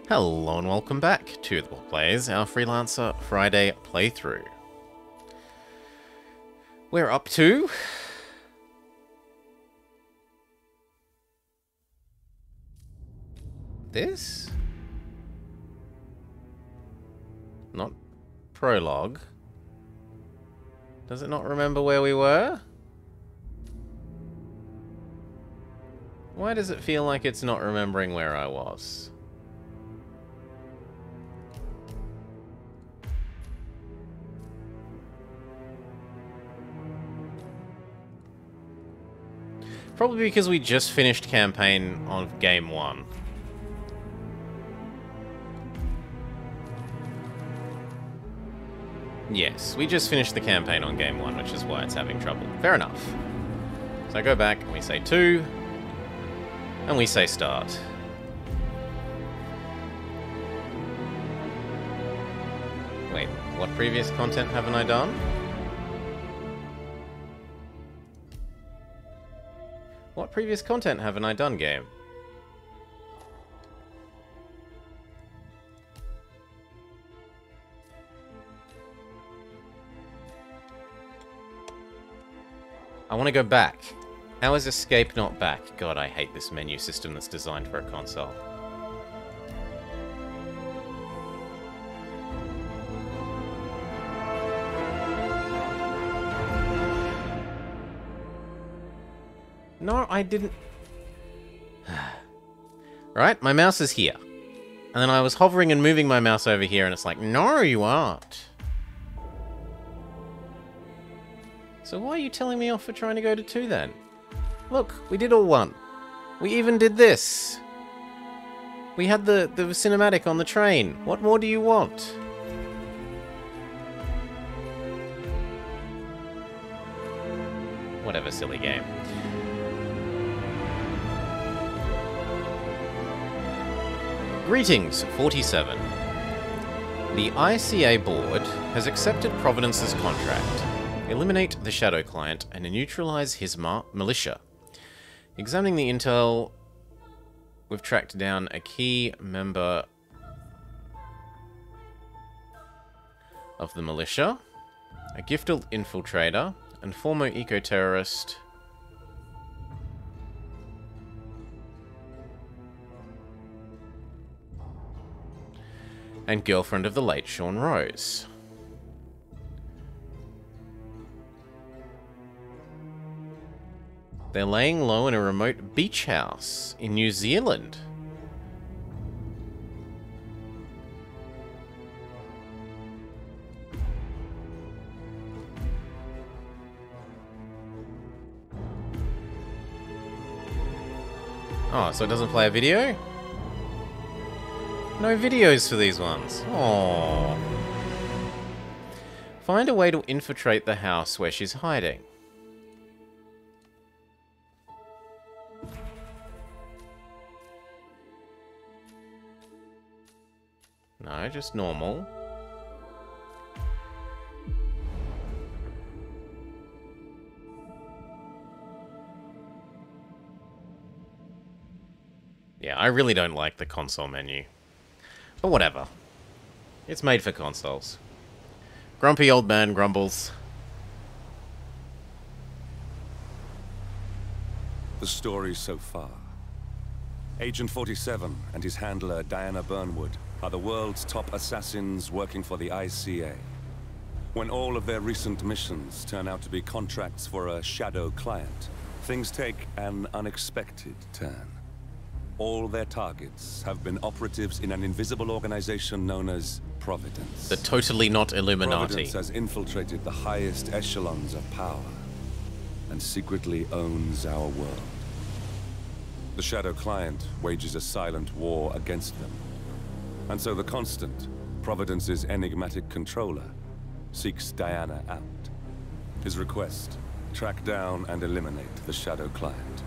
Hello and welcome back to The Plays, our Freelancer Friday playthrough. We're up to... this? Not prologue. Does it not remember where we were? Why does it feel like it's not remembering where I was? Probably because we just finished campaign on game 1. Yes, we just finished the campaign on game 1, which is why it's having trouble. Fair enough. So I go back and we say 2, and we say start. Wait, what previous content haven't I done? What previous content haven't I done, game? I want to go back. How is escape not back? God, I hate this menu system that's designed for a console. No, I didn't... Right, my mouse is here. And then I was hovering and moving my mouse over here, and it's like, no, you aren't. So why are you telling me off for trying to go to 2 then? Look, we did all 1. We even did this. We had the cinematic on the train. What more do you want? Whatever, silly game. Greetings, 47. The ICA board has accepted Providence's contract. Eliminate the Shadow Client and neutralize his militia. Examining the intel, we've tracked down a key member of the militia, a gifted infiltrator, and former eco-terrorist... and girlfriend of the late Sean Rose. They're laying low in a remote beach house in New Zealand. Oh, so it doesn't play a video? No videos for these ones. Aww. Find a way to infiltrate the house where she's hiding. No, just normal. Yeah, I really don't like the console menu. But whatever. It's made for consoles. Grumpy old man grumbles. The story so far. Agent 47 and his handler Diana Burnwood are the world's top assassins working for the ICA. When all of their recent missions turn out to be contracts for a shadow client, things take an unexpected turn. All their targets have been operatives in an invisible organization known as Providence. The totally not Illuminati. Providence has infiltrated the highest echelons of power and secretly owns our world. The Shadow Client wages a silent war against them. And so the Constant, Providence's enigmatic controller, seeks Diana out. His request, track down and eliminate the Shadow Client.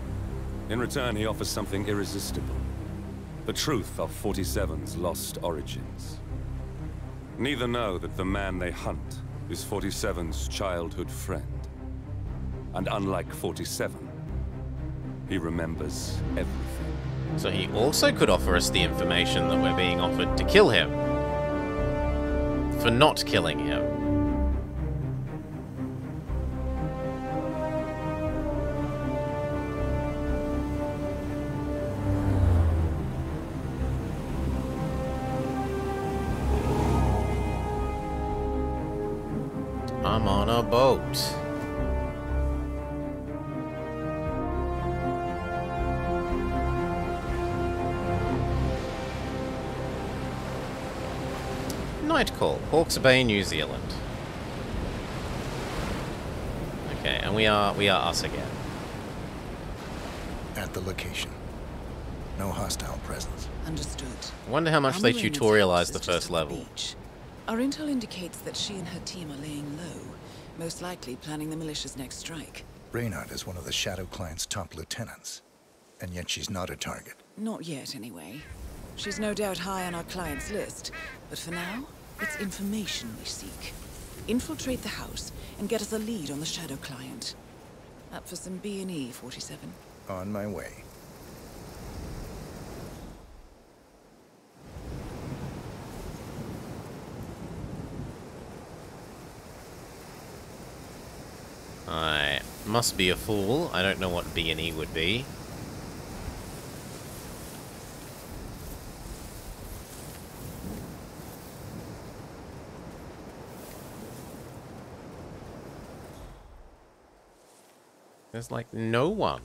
In return, he offers something irresistible. The truth of 47's lost origins. Neither know that the man they hunt is 47's childhood friend. And unlike 47, he remembers everything. So he also could offer us the information that we're being offered to kill him. For not killing him. I'm on a boat. Night call, Hawke's Bay, New Zealand. Okay, and we are us again. At the location. No hostile presence. Understood. I wonder how much they tutorialized the first level. Our intel indicates that she and her team are laying low, most likely planning the militia's next strike. Reynard is one of the Shadow Client's top lieutenants, and yet she's not a target. Not yet, anyway. She's no doubt high on our client's list, but for now, it's information we seek. Infiltrate the house and get us a lead on the Shadow Client. Up for some B&E, 47. On my way. I must be a fool. I don't know what B&E would be. There's like no one.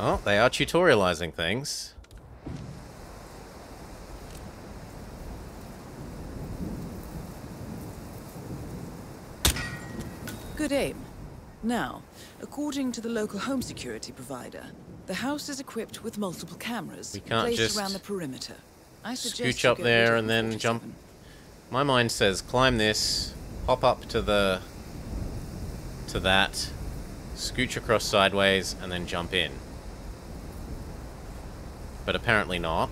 Oh, they are tutorializing things. Good aim. Now, according to the local home security provider, the house is equipped with multiple cameras We can't placed just around the perimeter. I suggest scooch you up go there rigid and then 47. jump. My mind says climb this, hop up to that, scooch across sideways, and then jump in. But apparently not.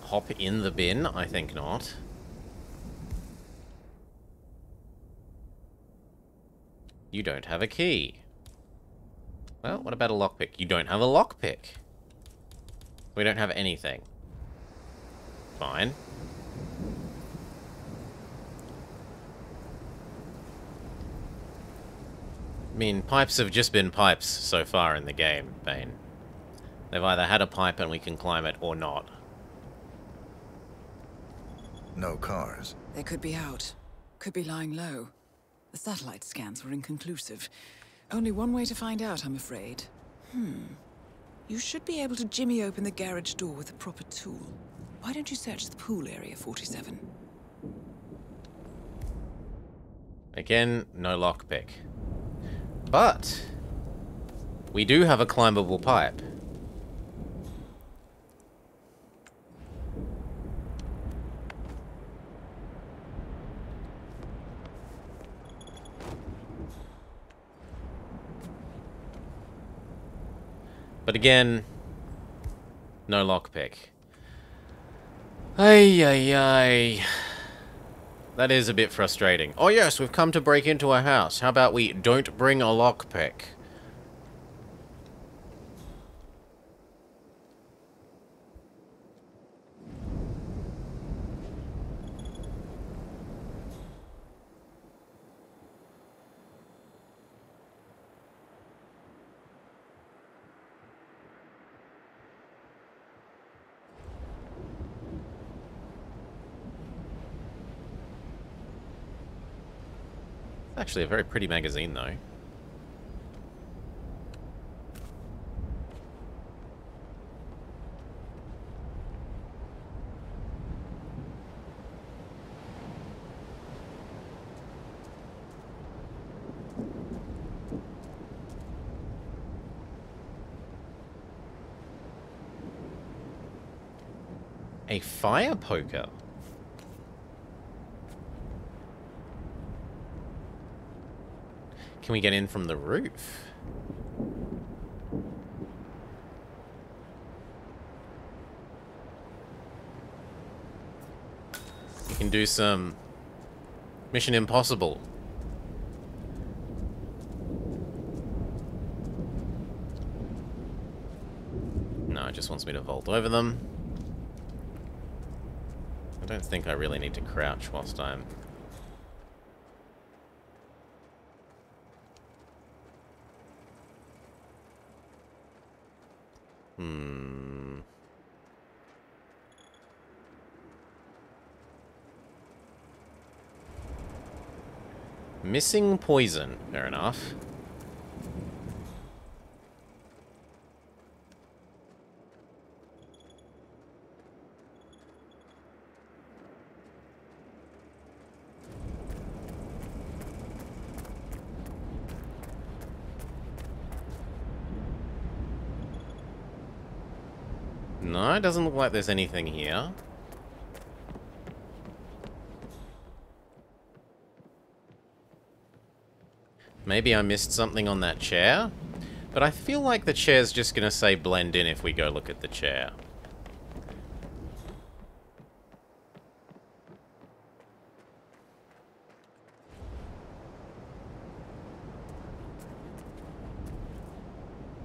Hop in the bin? I think not. You don't have a key. Well, what about a lockpick? You don't have a lockpick. We don't have anything. Fine. I mean, pipes have just been pipes so far in the game, Bane. They've either had a pipe and we can climb it or not. No cars. They could be out. Could be lying low. The satellite scans were inconclusive. Only one way to find out, I'm afraid. You should be able to jimmy open the garage door with a proper tool. Why don't you search the pool area, 47? Again, no lockpick. But we do have a climbable pipe. But again, no lockpick. Ay, ay, ay. That is a bit frustrating. Oh yes, we've come to break into a house. How about we don't bring a lockpick? Actually, a very pretty magazine, though. A fire poker. Can we get in from the roof? We can do some Mission Impossible. No, it just wants me to vault over them. I don't think I really need to crouch whilst I'm... Missing poison. Fair enough. No, it doesn't look like there's anything here. Maybe I missed something on that chair, but I feel like the chair's just gonna say blend in if we go look at the chair.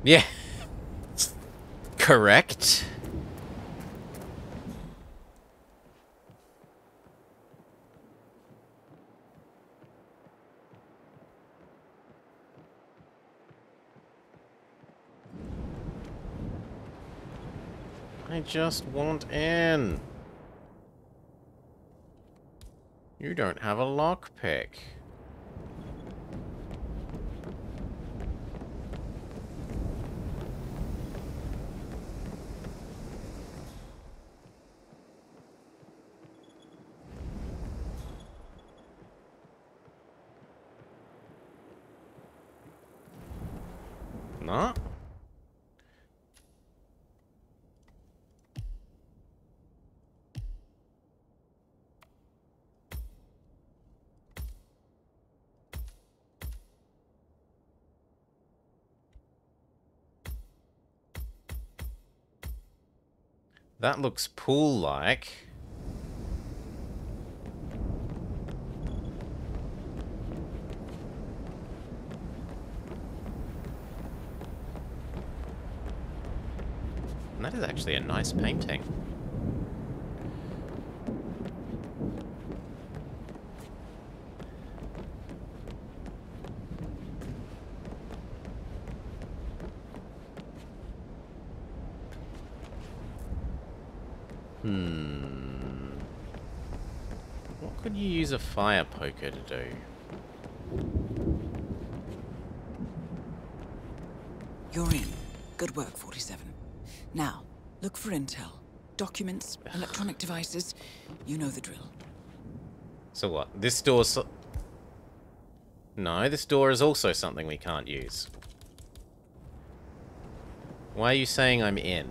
Yeah. Correct. I just want in. You don't have a lockpick. No? That looks pool-like. And that is actually a nice painting. What could you use a fire poker to do? You're in. Good work, 47. Now, look for intel. Documents, electronic devices. You know the drill. So what? This door's... No, this door is also something we can't use. Why are you saying I'm in?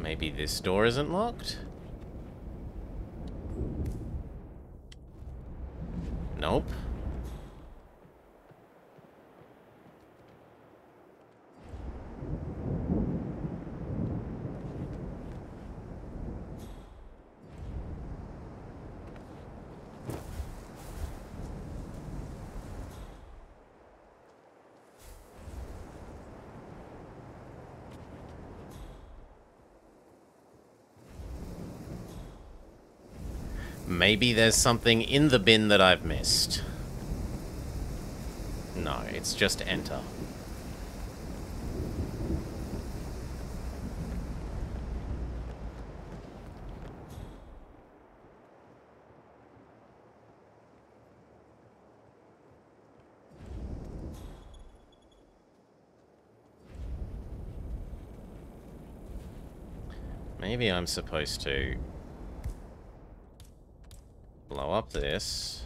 Maybe this door isn't locked? Nope. Maybe there's something in the bin that I've missed. No, it's just enter. Maybe I'm supposed to blow up this.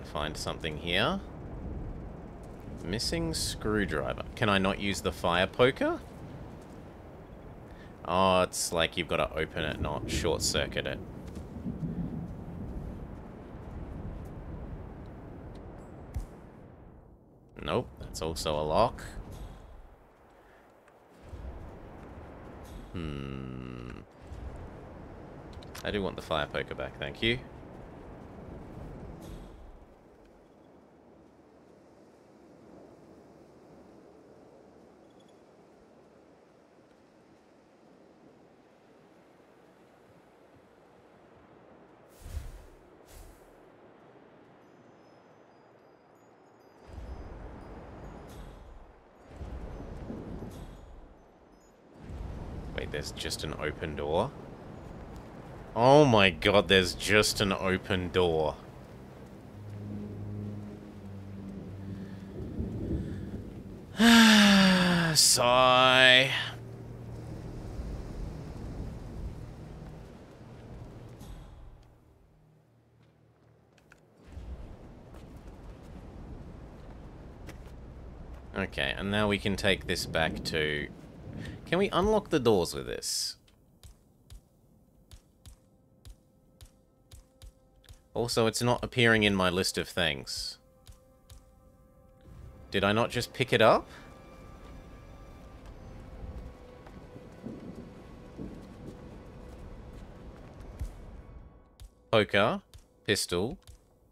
find something here. Missing screwdriver. Can I not use the fire poker? Oh, it's like you've got to open it, not short-circuit it. Nope, that's also a lock. I do want the fire poker back, thank you. Wait, there's just an open door? Oh my god, there's just an open door. Sigh. Okay, and now we can take this back to... Can we unlock the doors with this? Also, it's not appearing in my list of things. Did I not just pick it up? Poker, pistol,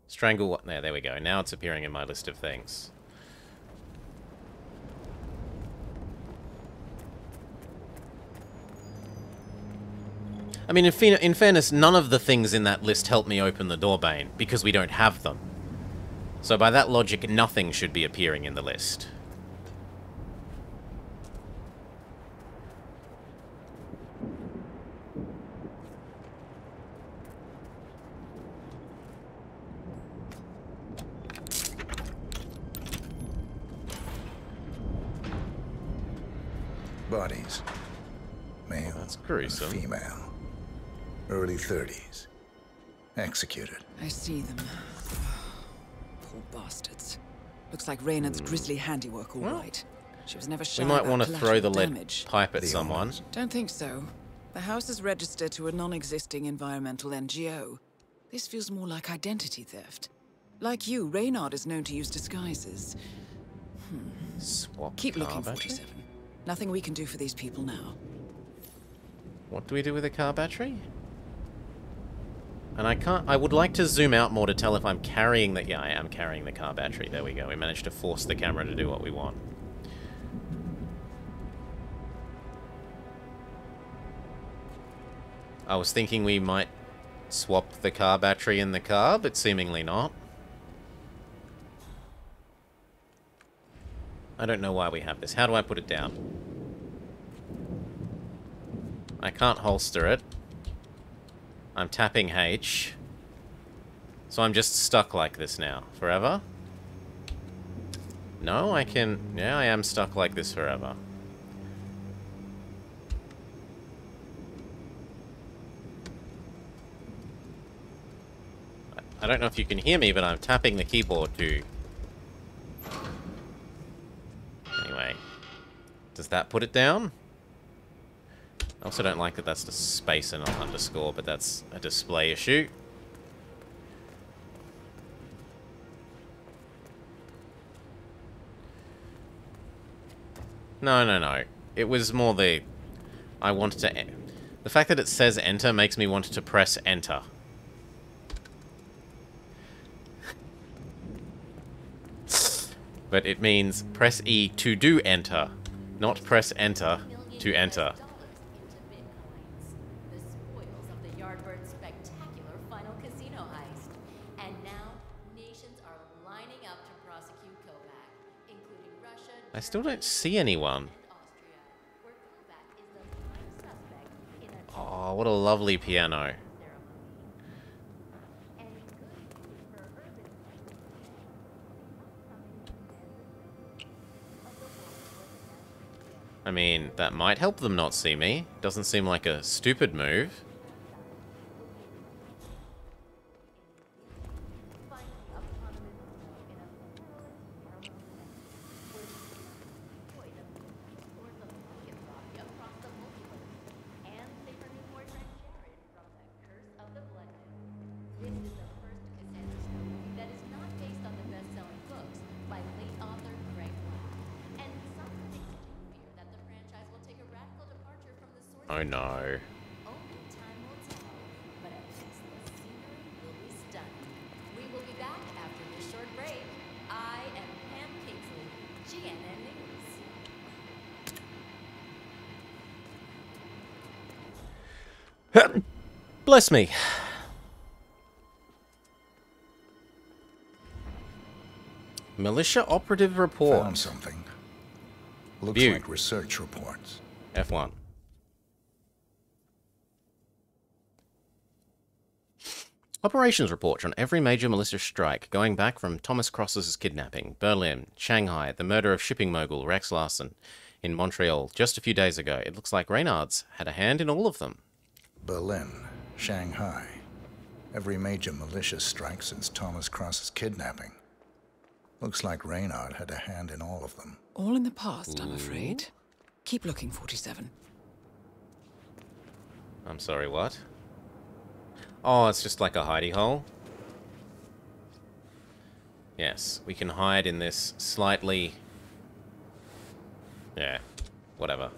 strangle... There we go. Now it's appearing in my list of things. I mean, in fairness, none of the things in that list help me open the door, Bane, because we don't have them. So by that logic, nothing should be appearing in the list. Bodies. Male. That's gruesome. And female. Early 30s. Executed. I see them. Poor bastards. Looks like Reynard's grisly handiwork, all right. She was never shy We might about want to throw the collateral lead damage. pipe at The someone. owners. Don't think so. The house is registered to a non-existing environmental NGO. This feels more like identity theft. Like you, Reynard is known to use disguises. Swap Keep car looking, battery? 47. Nothing we can do for these people now. What do we do with a car battery? And I would like to zoom out more to tell if I'm carrying the... Yeah, I am carrying the car battery. There we go. We managed to force the camera to do what we want. I was thinking we might swap the car battery in the car, but seemingly not. I don't know why we have this. How do I put it down? I can't holster it. I'm tapping H. So I'm just stuck like this now. Forever? No, I can... Yeah, I am stuck like this forever. I don't know if you can hear me, but I'm tapping the keyboard to... Anyway. Does that put it down? I also don't like that that's the space and not underscore, but that's a display issue. No. It was more the... I wanted to... The fact that it says enter makes me want to press enter. But it means press E to do enter, not press enter to enter. I still don't see anyone. Oh, what a lovely piano. I mean, that might help them not see me. Doesn't seem like a stupid move. Oh no. Only time will tell, but at least the scenery will be stunning. We will be back after this short break. I am Pam Kingsley, GNN News. Bless me. Militia operative report. Found something. Looks View. like research reports. F1. Operations report on every major militia strike, going back from Thomas Cross's kidnapping, Berlin, Shanghai, the murder of shipping mogul Rex Larson in Montreal just a few days ago. It looks like Reynard's had a hand in all of them. Berlin, Shanghai. Every major militia strike since Thomas Cross's kidnapping. Looks like Reynard had a hand in all of them. All in the past, I'm afraid. Keep looking, 47. I'm sorry, what? Oh, it's just like a hidey hole. Yes, we can hide in this slightly... Yeah, whatever.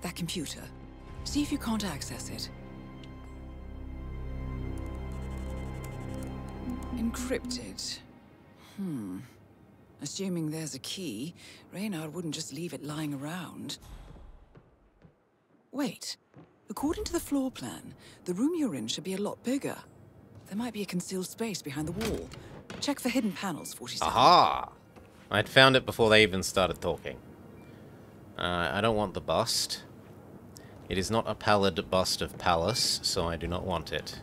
That computer. See if you can't access it. Encrypted. Assuming there's a key, Reynard wouldn't just leave it lying around. Wait. According to the floor plan, the room you're in should be a lot bigger. There might be a concealed space behind the wall. Check for hidden panels, 47. Aha! I'd found it before they even started talking. I don't want the bust. It is not a pallid bust of Pallas, so I do not want it.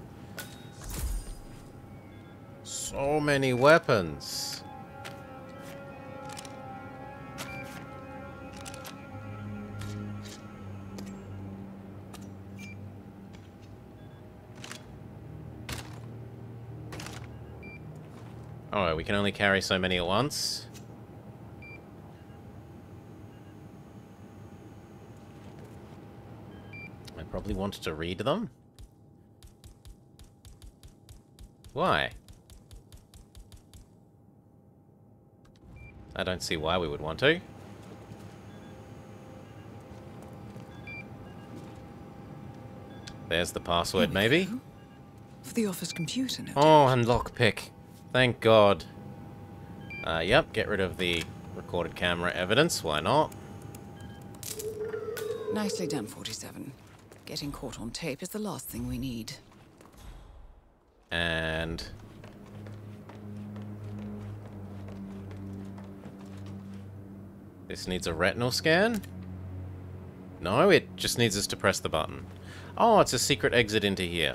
So many weapons. Oh, we can only carry so many at once. I probably wanted to read them. Why? I don't see why we would want to. There's the password, maybe? For the office computer, no? Oh, and lockpick. Thank God. Yep, get rid of the recorded camera evidence. Why not? Nicely done, 47. Getting caught on tape is the last thing we need. And... this needs a retinal scan? No, it just needs us to press the button. Oh, it's a secret exit into here.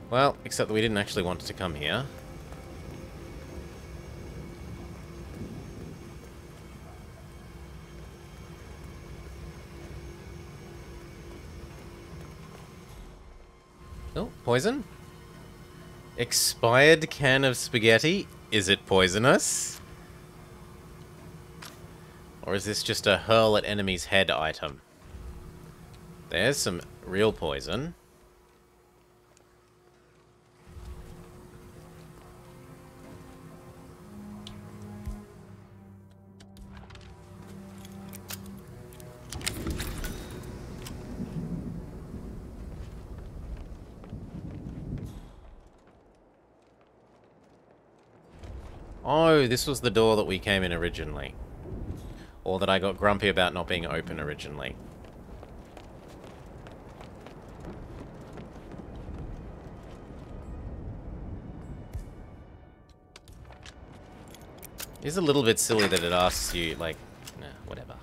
Well, except that we didn't actually want it to come here. Oh, poison? Expired can of spaghetti? Is it poisonous? Or is this just a hurl at enemy's head item? There's some real poison. Oh, this was the door that we came in originally. Or that I got grumpy about not being open originally. It's a little bit silly that it asks you, like, nah, whatever.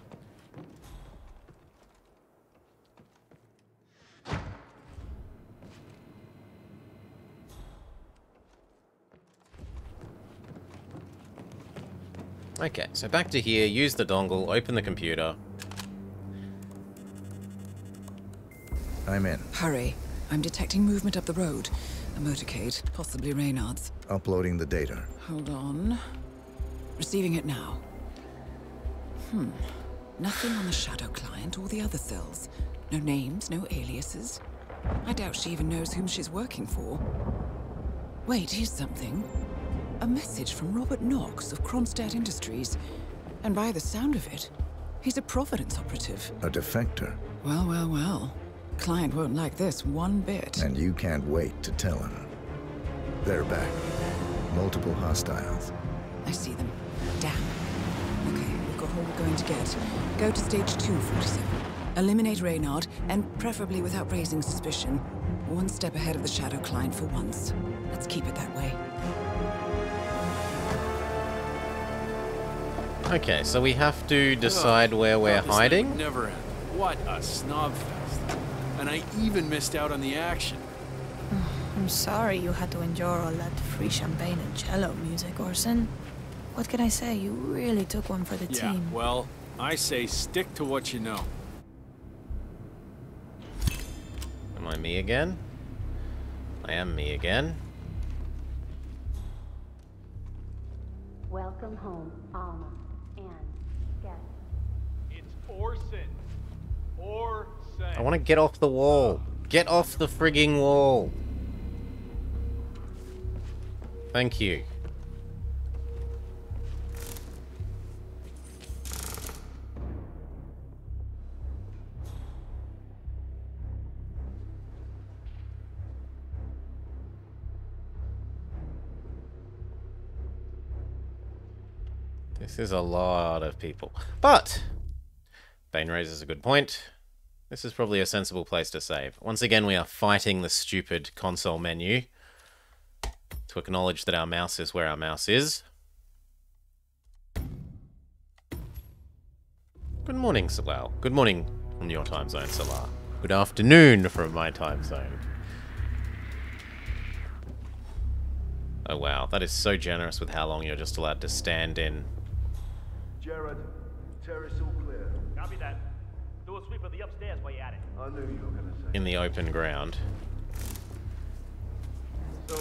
Okay, so back to here, use the dongle, open the computer. I'm in. Hurry. I'm detecting movement up the road. A motorcade, possibly Reynard's. Uploading the data. Hold on. Receiving it now. Nothing on the Shadow Client or the other Thills. No names, no aliases. I doubt she even knows whom she's working for. Wait, here's something. A message from Robert Knox of Kronstadt Industries. And by the sound of it, he's a Providence operative. A defector. Well, well, well. Client won't like this one bit. And you can't wait to tell him. They're back. Multiple hostiles. I see them. Damn. Okay, we've got all we're going to get. Go to stage 247. Eliminate Reynard, and preferably without raising suspicion. One step ahead of the Shadow Client for once. Let's keep it that way. Okay, so we have to decide where we're hiding. Never end. What a snob fest. And I even missed out on the action. I'm sorry you had to endure all that free champagne and cello music, Orson. What can I say? You really took one for the team. Well, I say stick to what you know. Am I me again? I am me again. Welcome home, Alma and Scat. It's Orson. Orson. I want to get off the wall. Get off the frigging wall. Thank you. This is a lot of people. But Bane raises a good point. This is probably a sensible place to save. Once again, we are fighting the stupid console menu to acknowledge that our mouse is where our mouse is. Good morning, Salah. Good morning from your time zone, Salah. Good afternoon from my time zone. Oh wow, that is so generous with how long you're just allowed to stand in. Jared, terrace all clear. Copy that. Do a sweep of the upstairs while you're at it. I knew you were gonna say. In the open ground. So,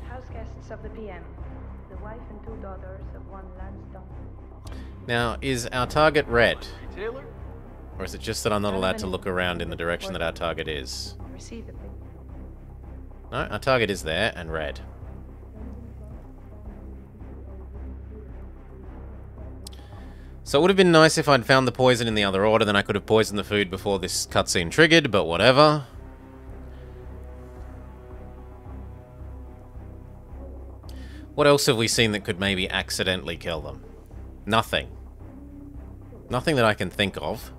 House guests of the PM. The wife and two daughters of one Lance Duncan. Now, is our target red? Taylor? Or is it just that I'm not allowed to look around in the direction that our target is? Receive the picture. No, our target is there, and red. So it would have been nice if I'd found the poison in the other order, then I could have poisoned the food before this cutscene triggered, but whatever. What else have we seen that could maybe accidentally kill them? Nothing. Nothing that I can think of.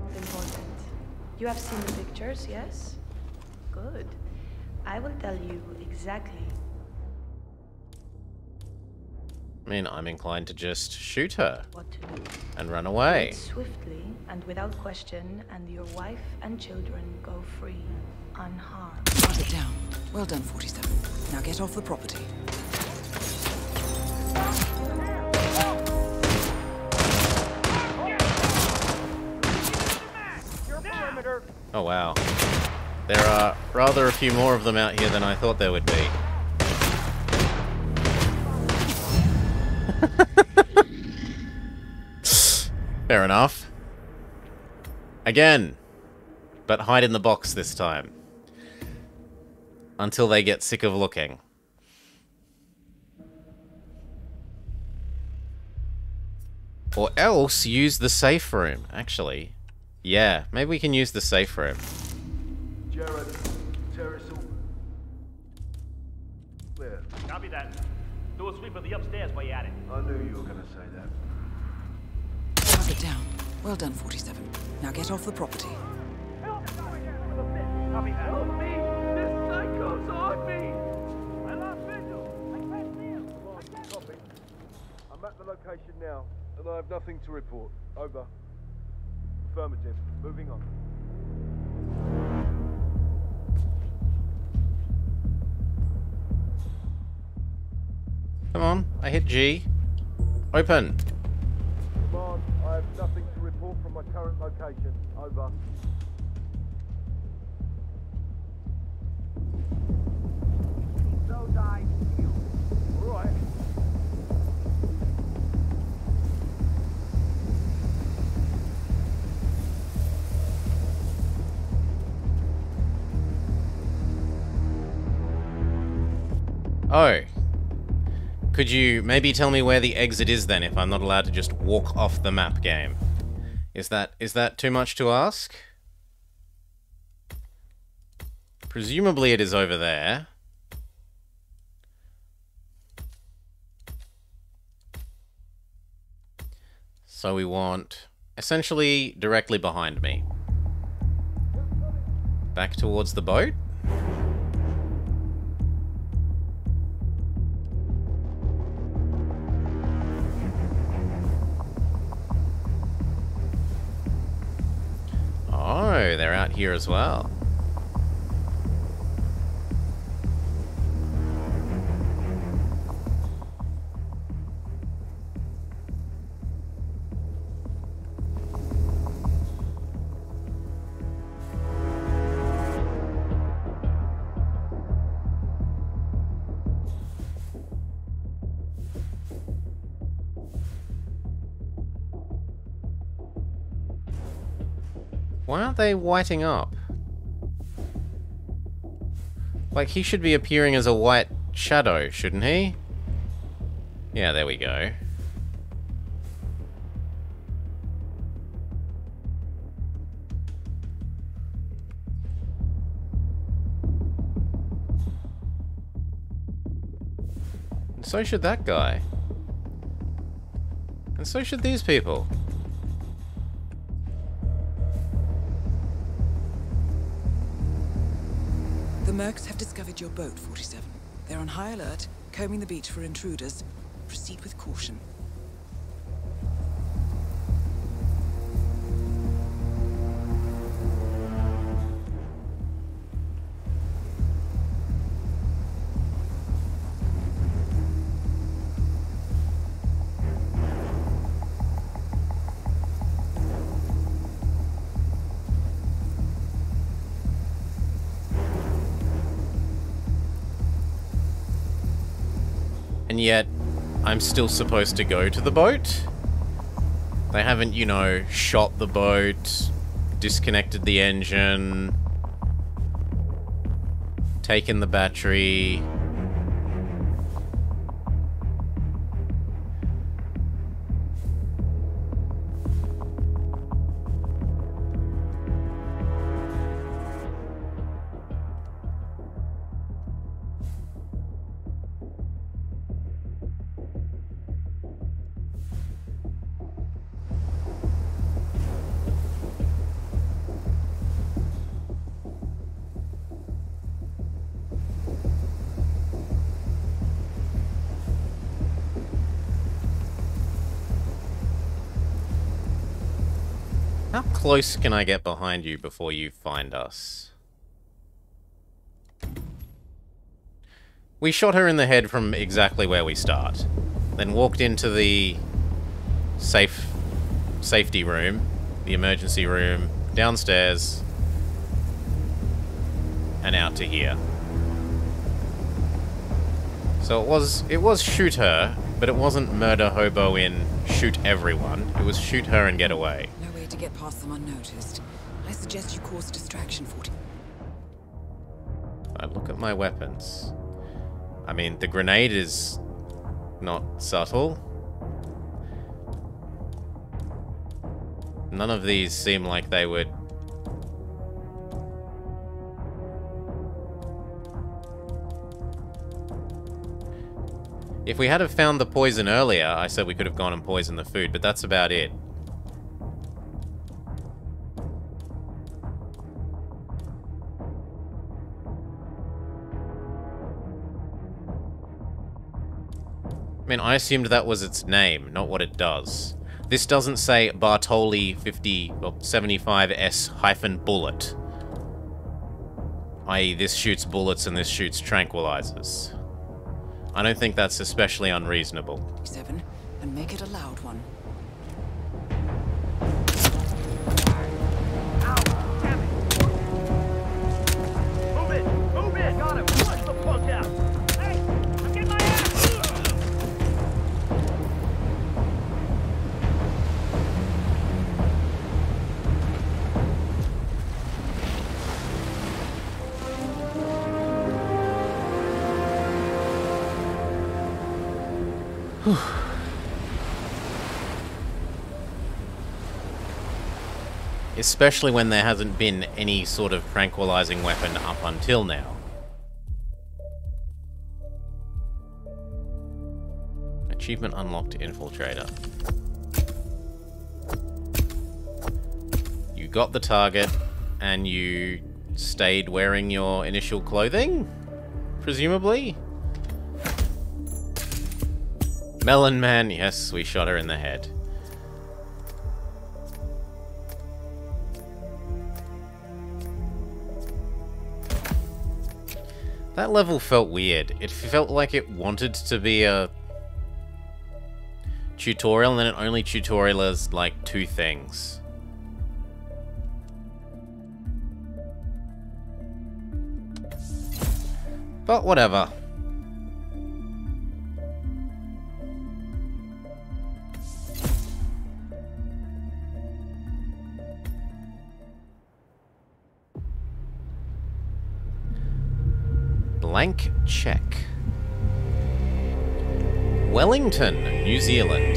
Not important. You have seen the pictures, yes? Good. I will tell you exactly. I mean, I'm inclined to just shoot her What to do. and run Do away. it swiftly and without question, and your wife and children go free, unharmed. Got it down. Well done, 47. Now get off the property. Oh wow. There are rather a few more of them out here than I thought there would be. Fair enough. Again. But hide in the box this time. Until they get sick of looking. Or else use the safe room, actually. Yeah, maybe we can use the safe room. Jared, terrace all clear. Copy that. Do a sweep of the upstairs while you're at it. I knew you were gonna say that. Got it down. Well done, 47. Now get off the property. Copy that. Help me! This psycho's on me! I lost visual. I can't see him. Copy. I'm at the location now, and I have nothing to report. Over. Affirmative. Moving on. Come on, I hit G. Open. Command, I have nothing to report from my current location. Oh. Could you maybe tell me where the exit is then, if I'm not allowed to just walk off the map, game? Is that too much to ask? Presumably it is over there. So we want essentially directly behind me. Back towards the boat? Oh, they're out here as well. Why aren't they whiting up? Like, he should be appearing as a white shadow, shouldn't he? Yeah, there we go. And so should that guy. And so should these people. The Mercs have discovered your boat, 47. They're on high alert, combing the beach for intruders. Proceed with caution. And yet, I'm still supposed to go to the boat? They haven't, you know, shot the boat, disconnected the engine, taken the battery. How close can I get behind you before you find us? We shot her in the head from exactly where we start. Then walked into the safety room, the emergency room, downstairs, and out to here. So it was shoot her, but it wasn't murder hobo in shoot everyone. It was shoot her and get away. No way to get past them unnoticed. I suggest you cause distraction, 40. I look at my weapons. I mean, the grenade is not subtle. None of these seem like they would... If we had have found the poison earlier, I said we could have gone and poisoned the food, but that's about it. I mean, I assumed that was its name, not what it does. This doesn't say Bartoli 50 or 75S-bullet. i.e. this shoots bullets and this shoots tranquilizers. I don't think that's especially unreasonable. 7, and make it a loud one. Move it! Move it! Got him! Push the fuck out! Hey! I'm getting my ass! Especially when there hasn't been any sort of tranquilizing weapon up until now. Achievement unlocked, Infiltrator. You got the target, and you stayed wearing your initial clothing? Presumably? Melon Man, yes, we shot her in the head. That level felt weird. It felt like it wanted to be a tutorial, and then it only tutorialized like 2 things. But whatever. Blank check. Wellington, New Zealand.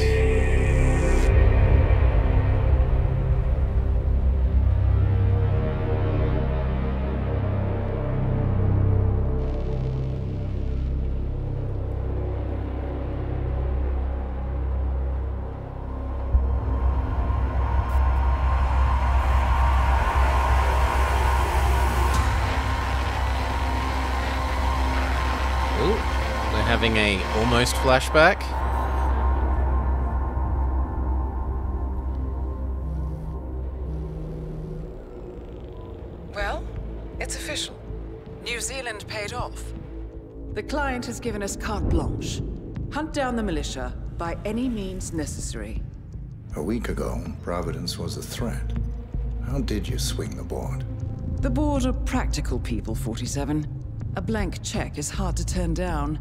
Having a almost flashback. Well, it's official. New Zealand paid off. The client has given us carte blanche. Hunt down the militia by any means necessary. A week ago, Providence was a threat. How did you swing the board? The board are practical people, 47. A blank check is hard to turn down.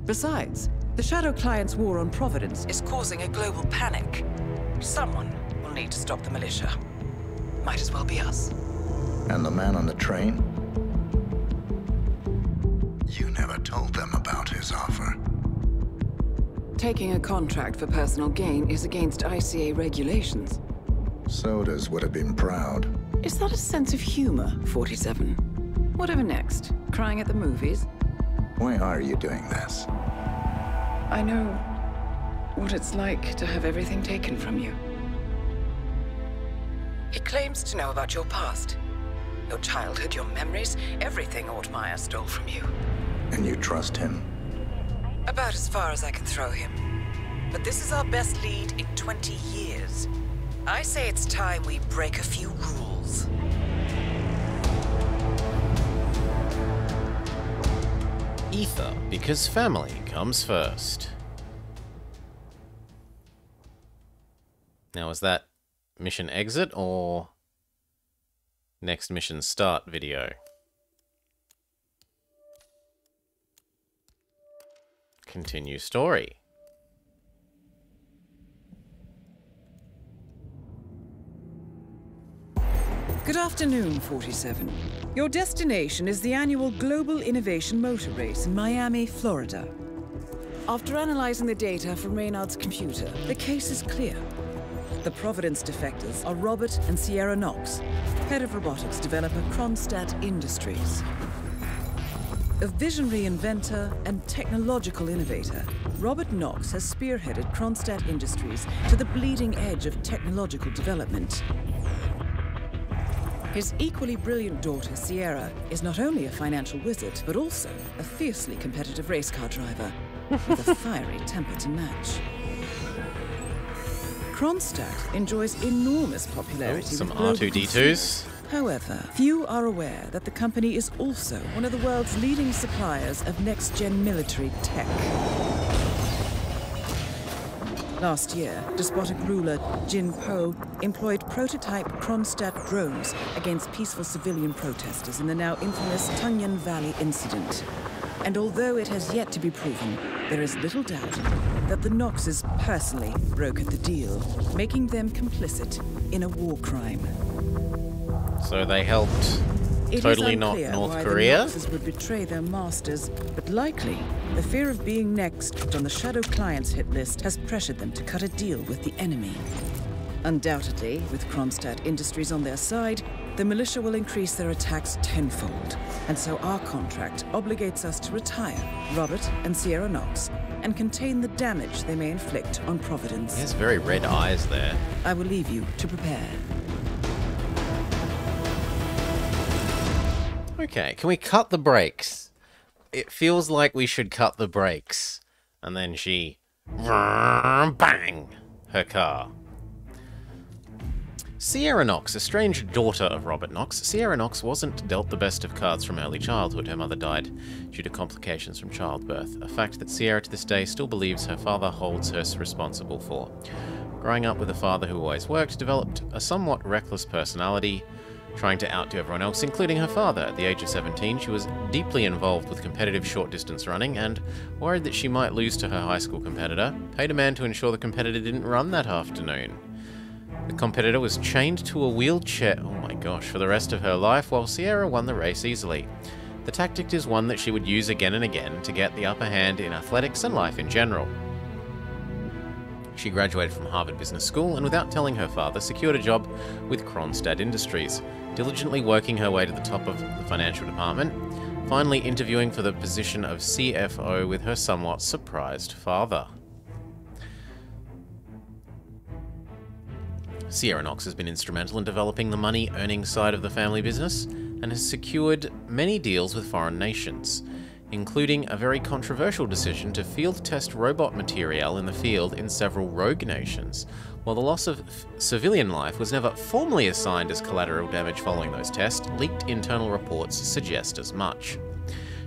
Besides, the Shadow Client's war on Providence is causing a global panic. Someone will need to stop the militia. Might as well be us. And the man on the train? You never told them about his offer. Taking a contract for personal gain is against ICA regulations. Sodas would have been proud. Is that a sense of humor, 47? Whatever next? Crying at the movies? Why are you doing this? I know what it's like to have everything taken from you. He claims to know about your past. Your childhood, your memories, everything Ortmeyer stole from you. And you trust him? About as far as I can throw him. But this is our best lead in 20 years. I say it's time we break a few rules. Ether, because family comes first. Now, is that mission exit or next mission start video? Continue story. Good afternoon, 47. Your destination is the annual Global Innovation Motor Race in Miami, Florida. After analyzing the data from Reynard's computer, the case is clear. The Providence defectors are Robert and Sierra Knox, head of robotics developer Kronstadt Industries. A visionary inventor and technological innovator, Robert Knox has spearheaded Kronstadt Industries to the bleeding edge of technological development. His equally brilliant daughter, Sierra, is not only a financial wizard, but also a fiercely competitive race car driver, with a fiery temper to match. Kronstadt enjoys enormous popularity. Some with global R2-D2s. consumers. However, few are aware that the company is also one of the world's leading suppliers of next-gen military tech. Last year, despotic ruler Jin Po employed prototype Kronstadt drones against peaceful civilian protesters in the now infamous Tunyon Valley incident. And although it has yet to be proven, there is little doubt that the Knoxes personally brokered the deal, making them complicit in a war crime. So they helped Totally not unclear North why Korea. The Noxes would betray their masters, but likely the fear of being next on the Shadow Clients hit list has pressured them to cut a deal with the enemy. Undoubtedly, with Kronstadt Industries on their side, the militia will increase their attacks tenfold, and so our contract obligates us to retire Robert and Sierra Knox and contain the damage they may inflict on Providence. He has very red eyes there. I will leave you to prepare. Okay, can we cut the brakes? It feels like we should cut the brakes. And then she... bang! Her car. Sierra Knox, a strange daughter of Robert Knox. Sierra Knox wasn't dealt the best of cards from early childhood. Her mother died due to complications from childbirth, a fact that Sierra to this day still believes her father holds her responsible for. Growing up with a father who always worked, developed a somewhat reckless personality, trying to outdo everyone else, including her father. At the age of 17, she was deeply involved with competitive short-distance running and, worried that she might lose to her high school competitor, paid a man to ensure the competitor didn't run that afternoon. The competitor was chained to a wheelchair, oh my gosh, for the rest of her life, while Sierra won the race easily. The tactic is one that she would use again and again to get the upper hand in athletics and life in general. She graduated from Harvard Business School and, without telling her father, secured a job with Kronstadt Industries, diligently working her way to the top of the financial department, finally interviewing for the position of CFO with her somewhat surprised father. Sierra Knox has been instrumental in developing the money-earning side of the family business and has secured many deals with foreign nations, including a very controversial decision to field test robot material in the field in several rogue nations. While the loss of civilian life was never formally assigned as collateral damage following those tests, leaked internal reports suggest as much.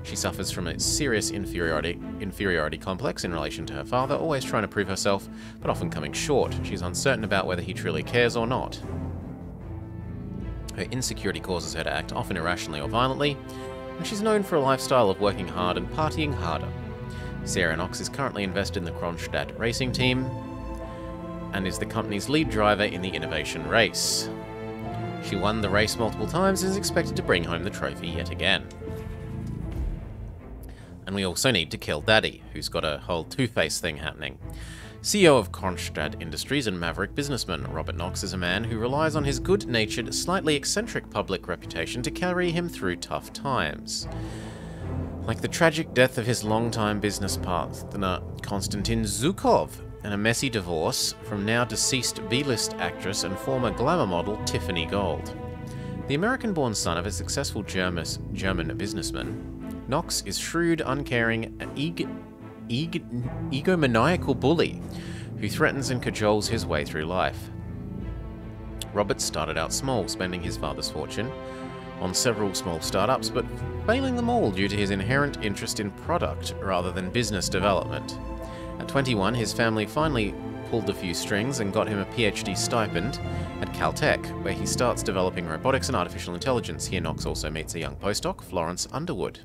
She suffers from a serious inferiority complex in relation to her father, always trying to prove herself, but often coming short. She's uncertain about whether he truly cares or not. Her insecurity causes her to act often irrationally or violently, and she's known for a lifestyle of working hard and partying harder. Sierra Knox is currently invested in the Kronstadt racing team and is the company's lead driver in the innovation race. She won the race multiple times and is expected to bring home the trophy yet again. And we also need to kill Daddy, who's got a whole Two-Face thing happening. CEO of Kronstadt Industries and maverick businessman, Robert Knox is a man who relies on his good-natured, slightly eccentric public reputation to carry him through tough times. Like the tragic death of his longtime business partner, Konstantin Zhukov, and a messy divorce from now-deceased B-list actress and former glamour model Tiffany Gold. The American-born son of a successful German businessman, Knox is shrewd, uncaring, and egomaniacal bully who threatens and cajoles his way through life. Robert started out small, spending his father's fortune on several small startups, but failing them all due to his inherent interest in product rather than business development. At 21, his family finally pulled a few strings and got him a PhD stipend at Caltech, where he starts developing robotics and artificial intelligence. Here Knox also meets a young postdoc, Florence Underwood,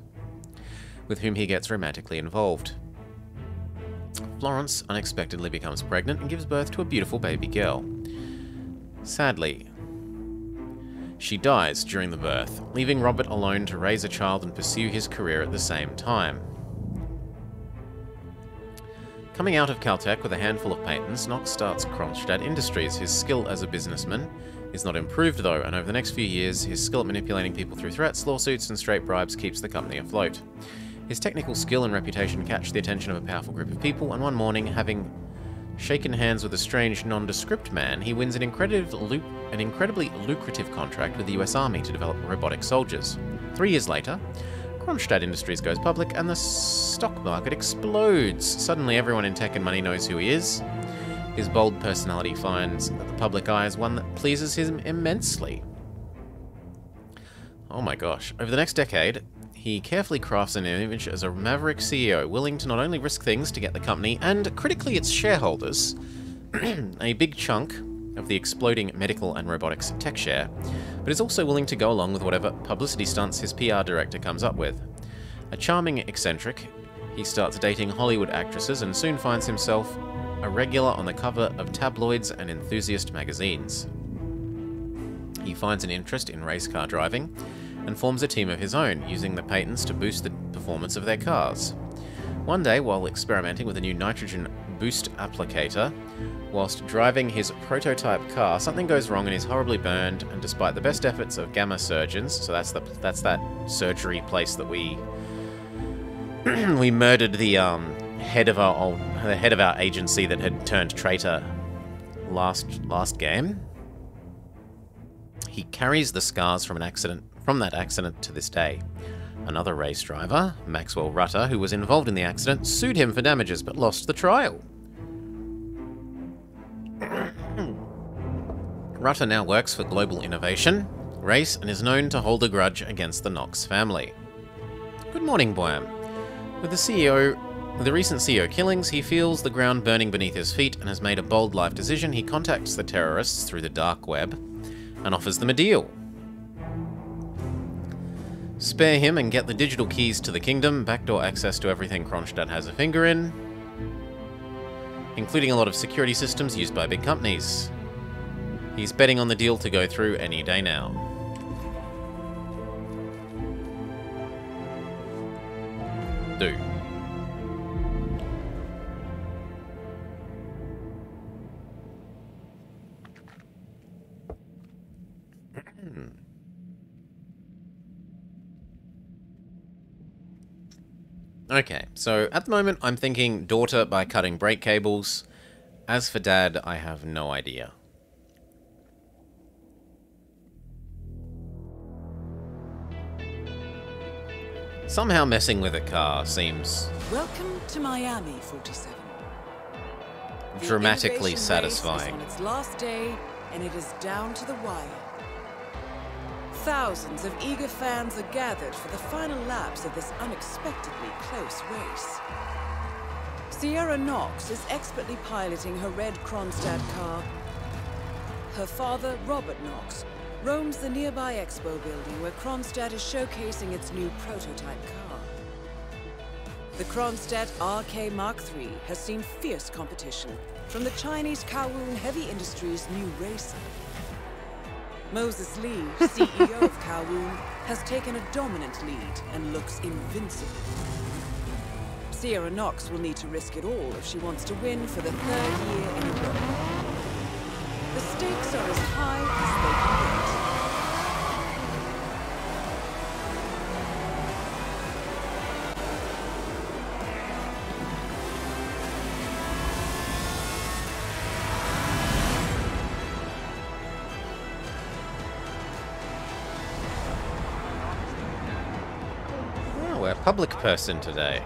with whom he gets romantically involved. Florence unexpectedly becomes pregnant and gives birth to a beautiful baby girl. Sadly, she dies during the birth, leaving Robert alone to raise a child and pursue his career at the same time. Coming out of Caltech with a handful of patents, Knox starts Kronstadt Industries. His skill as a businessman is not improved though, and over the next few years, his skill at manipulating people through threats, lawsuits, and straight bribes keeps the company afloat. His technical skill and reputation catch the attention of a powerful group of people, and one morning, having shaken hands with a strange, nondescript man, he wins an incredibly lucrative contract with the US Army to develop robotic soldiers. 3 years later, Kronstadt Industries goes public and the stock market explodes. Suddenly everyone in tech and money knows who he is. His bold personality finds the public eye as one that pleases him immensely. Oh my gosh. Over the next decade, he carefully crafts an image as a maverick CEO, willing to not only risk things to get the company, and critically its shareholders, a big chunk of the exploding medical and robotics tech share, but is also willing to go along with whatever publicity stunts his PR director comes up with. A charming eccentric, he starts dating Hollywood actresses and soon finds himself a regular on the cover of tabloids and enthusiast magazines. He finds an interest in race car driving and forms a team of his own, using the patents to boost the performance of their cars. One day, while experimenting with a new nitrogen boost applicator, whilst driving his prototype car, something goes wrong and he's horribly burned, and despite the best efforts of gamma surgeons, so that's that surgery place that we we murdered the head of our agency that had turned traitor last game. He carries the scars from that accident to this day. Another race driver, Maxwell Rutter, who was involved in the accident, sued him for damages but lost the trial. Rutter now works for Global Innovation Race and is known to hold a grudge against the Knox family. Good morning, Boyam. With the recent CEO killings, he feels the ground burning beneath his feet and has made a bold life decision. He contacts the terrorists through the dark web and offers them a deal. Spare him and get the digital keys to the kingdom, backdoor access to everything Kronstadt has a finger in, including a lot of security systems used by big companies. He's betting on the deal to go through any day now. Do. Okay, so at the moment I'm thinking daughter by cutting brake cables. As for dad, I have no idea. Somehow messing with a car seems Welcome to Miami, 47. dramatically The innovation satisfying. race is on its last day, and it is down to the wire. Thousands of eager fans are gathered for the final laps of this unexpectedly close race. Sierra Knox is expertly piloting her red Kronstadt car. Her father, Robert Knox, roams the nearby expo building where Kronstadt is showcasing its new prototype car. The Kronstadt RK Mark III has seen fierce competition from the Chinese Kowloon Heavy Industries' new racer. Moses Lee, CEO of Kowloon, has taken a dominant lead and looks invincible. Sierra Knox will need to risk it all if she wants to win for the 3rd year in a row. The stakes are as high as they can get. Oh, we're a public person today.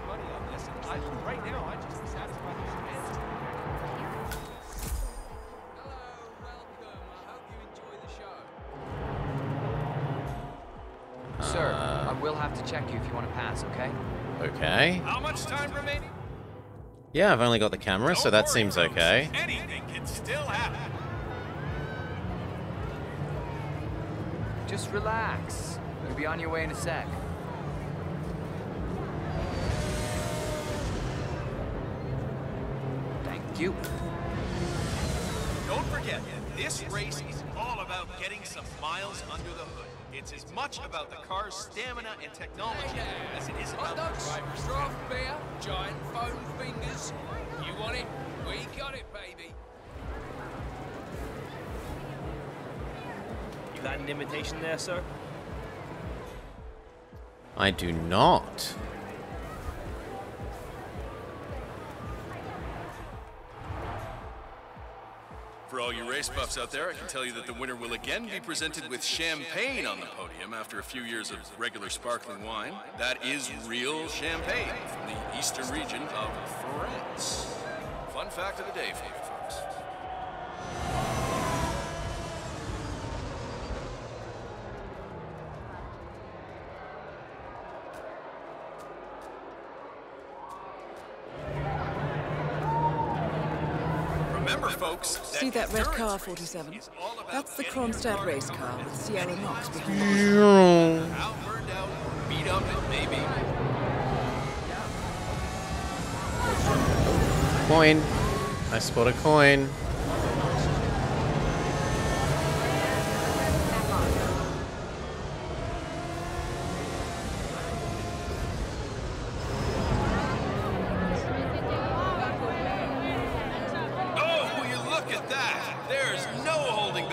Sir, I will have to check you if you want to pass, okay? Okay. How much time remaining? Yeah, I've only got the camera, so that seems okay. Anything can still happen. Just relax. You'll be on your way in a sec. Thank you. Don't forget, this race is all about getting some miles under the hood. It's as much about the car's stamina and technology as it is about the driver's Draft beer, giant foam fingers. You want it? We got it, baby. You got an invitation there, sir? I do not. For all you race buffs out there, I can tell you that the winner will again be presented with champagne on the podium after a few years of regular sparkling wine. That is real champagne from the eastern region of France. Fun fact of the day for you folks. Remember, folks, See that red car, 47? That's the Kronstadt race car with Sierra Knox behind it. How burned out, beat up it may be. Coin. I spot a coin.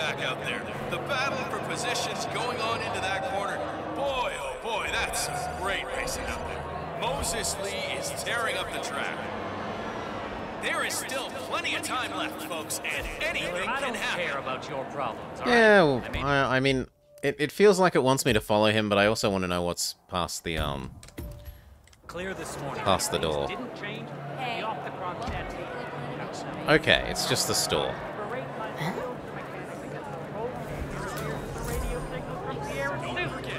back out there. The battle for positions going on into that corner. Boy, oh boy, that's great racing out there. Moses Lee is tearing up the track. There is still plenty of time left, folks, and anything can happen. I don't care about your problems. Yeah, well, I mean, it feels like it wants me to follow him, but I also want to know what's past the Clear this morning. past the door. Didn't change. Be off the Kronstadt. Okay, it's just the store.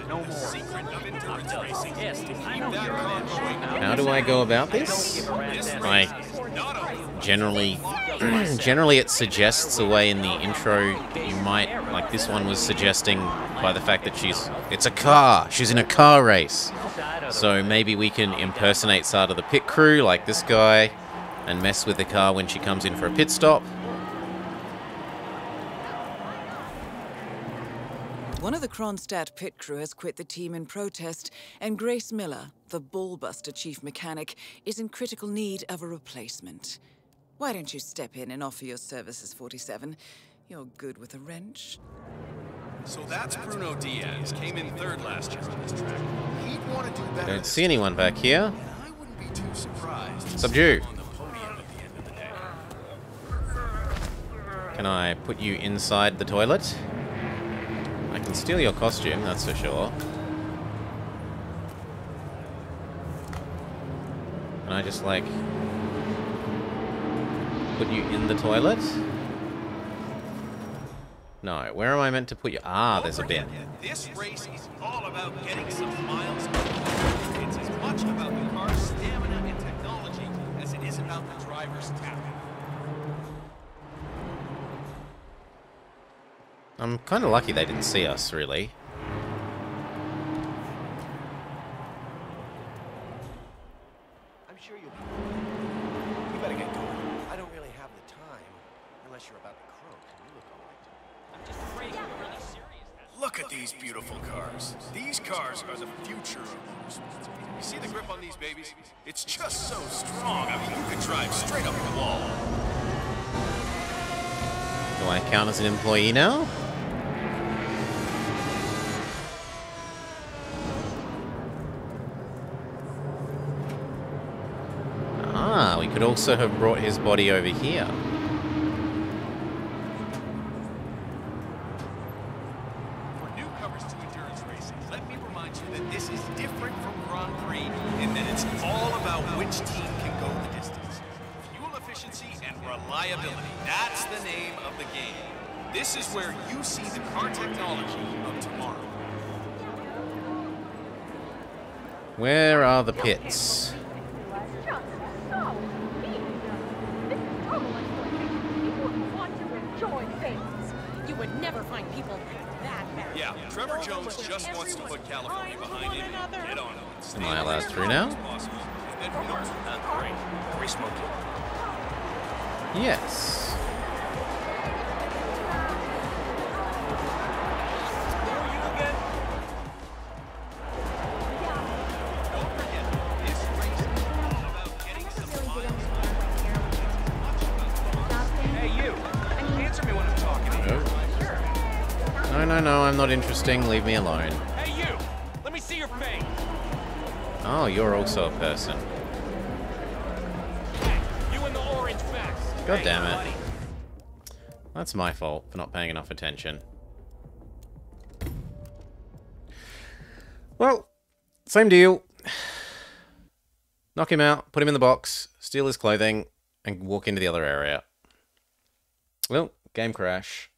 No more. How do I go about this? I generally it suggests a way in the intro. You might, like this one was suggesting by the fact that it's a car. She's in a car race. So maybe we can impersonate side of the pit crew like this guy and mess with the car when she comes in for a pit stop. One of the Kronstadt pit crew has quit the team in protest, and Grace Miller, the ballbuster chief mechanic, is in critical need of a replacement. Why don't you step in and offer your services, 47? You're good with a wrench. So that's Bruno Diaz. Came in third last year on this track. He'd want to do better. Don't see anyone back here. I wouldn't be too surprised. Subdue. On the podium at the end of the day. Can I put you inside the toilet? I can steal your costume, that's for sure. Can I just, like, put you in the toilet? No, where am I meant to put you? Ah, there's a bin. This race is all about getting some miles. It's as much about the car's stamina and technology as it is about the driver's talent. I'm kind of lucky they didn't see us, really. I'm sure you'll be fine. You better get going. I don't really have the time, unless you're about to croak. You look all right. I'm just afraid you're really serious. Look at these beautiful cars. These cars are the future of motorsports. You see the grip on these babies? It's just so strong. I mean, you could drive straight up the wall. Do I count as an employee now? Ah, we could also have brought his body over here. For newcomers to endurance racing, let me remind you that this is different from Grand Prix in that it's all about which team can go the distance. Fuel efficiency and reliability, that's the name of the game. This is where you see the car technology of tomorrow. Where are the pits? You would never find people like that back. Yeah, Trevor Jones just wants to put California behind him and get on it. Am I allowed through now? Great. Can we smoke it? Yes. No, I'm not interesting. Leave me alone. Hey, you! Let me see your face. Oh, you're also a person. Hey, you in the orange vest. God damn it. That's my fault for not paying enough attention. Well, same deal. Knock him out, put him in the box, steal his clothing, and walk into the other area. Well, game crash.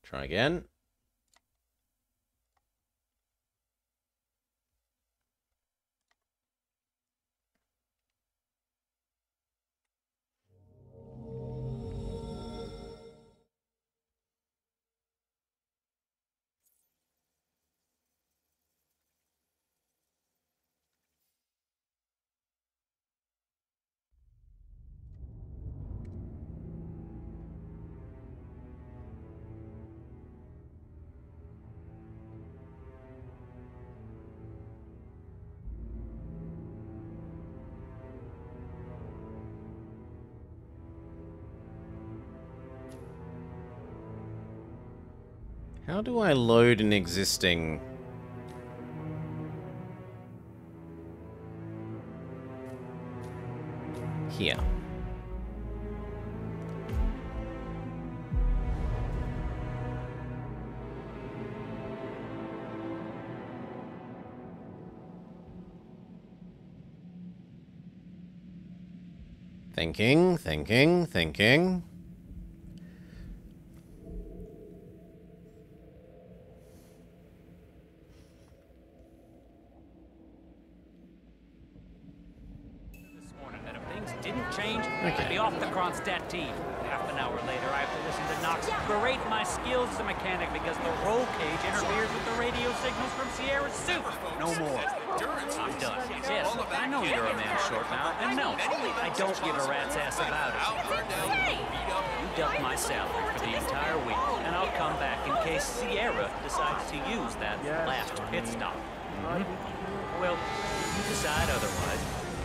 Try again. How do I load an existing... Here. Thinking. Didn't change, Okay. I'd be off the Kronstadt team. Half an hour later, I have to listen to Knox berate my skills as a mechanic because the roll cage interferes with the radio signals from Sierra's suit. No more. I'm done. Yes, I know you're a man short now, and no, I don't give a rat's ass about it. You duck my salary for the entire week, and I'll come back in case Sierra decides to use that last pit stop. Well, if you decide otherwise,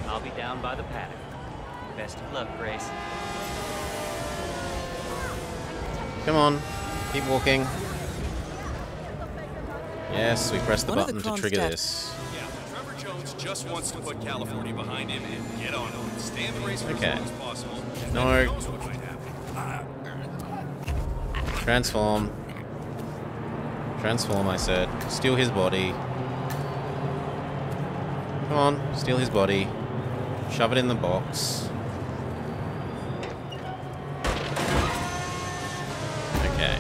I'll be down by the paddock. Best of luck, Grace. Come on. Keep walking. Yes, we press the button to trigger this. Yeah, Trevor Jones just wants to put California behind him and get on it. Stay in the race for as long as possible. No. Who knows what might happen. Transform. Transform, I said. Steal his body. Come on, steal his body. Shove it in the box. Okay.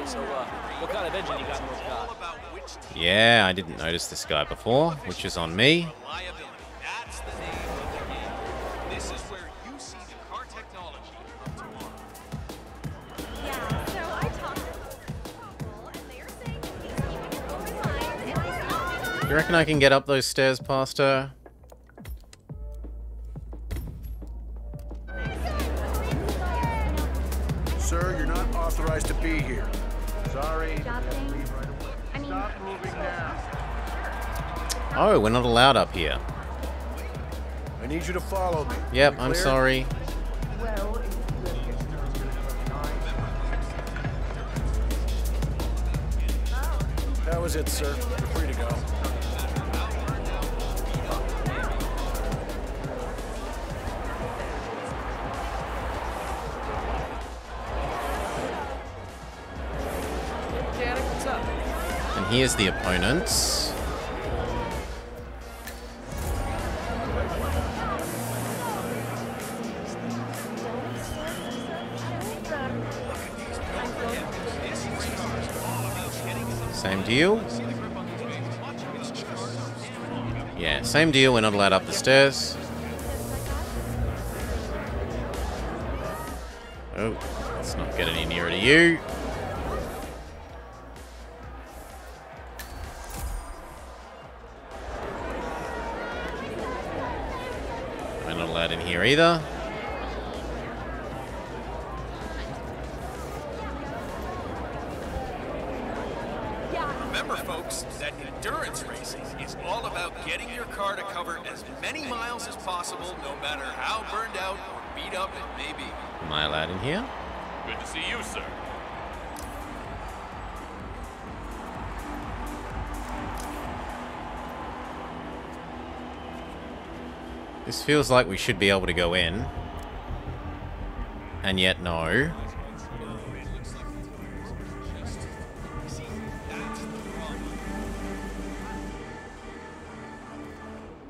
So, what kind of engine you got in those guys? Yeah, I didn't notice this guy before, which is on me. That's the name of the game. This is where you see the car technology of tomorrow. Yeah, so I talked to people, and they were saying he's keeping an open mind, and I said, You reckon I can get up those stairs past her? Sir, you're not authorized to be here. Sorry. Shopping. I mean, Stop moving now. Oh, we're not allowed up here. I need you to follow me. Yep, We I'm clear? sorry. That was it, sir. You're free to go. Janet, what's up? And here's the opponents. Same deal. Yeah, same deal. We're not allowed up the stairs. Oh, let's not get any nearer to you. We're not allowed in here either. Remember, folks, that endurance racing is all about getting your car to cover as many miles as possible, no matter how burned out or beat up it may be. Am I allowed in here? Good to see you, sir. This feels like we should be able to go in. And yet, no. The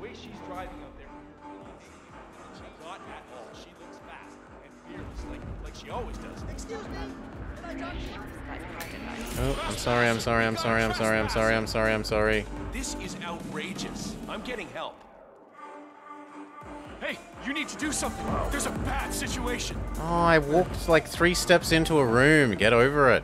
way she's driving out there, not at all. She looks fast and fearless, like she always does. Excuse me. Oh, I'm sorry, I'm sorry, I'm sorry, I'm sorry, I'm sorry, I'm sorry, I'm sorry. This is outrageous. I'm getting help. Hey, you need to do something. There's a bad situation. Oh, I walked like 3 steps into a room. Get over it.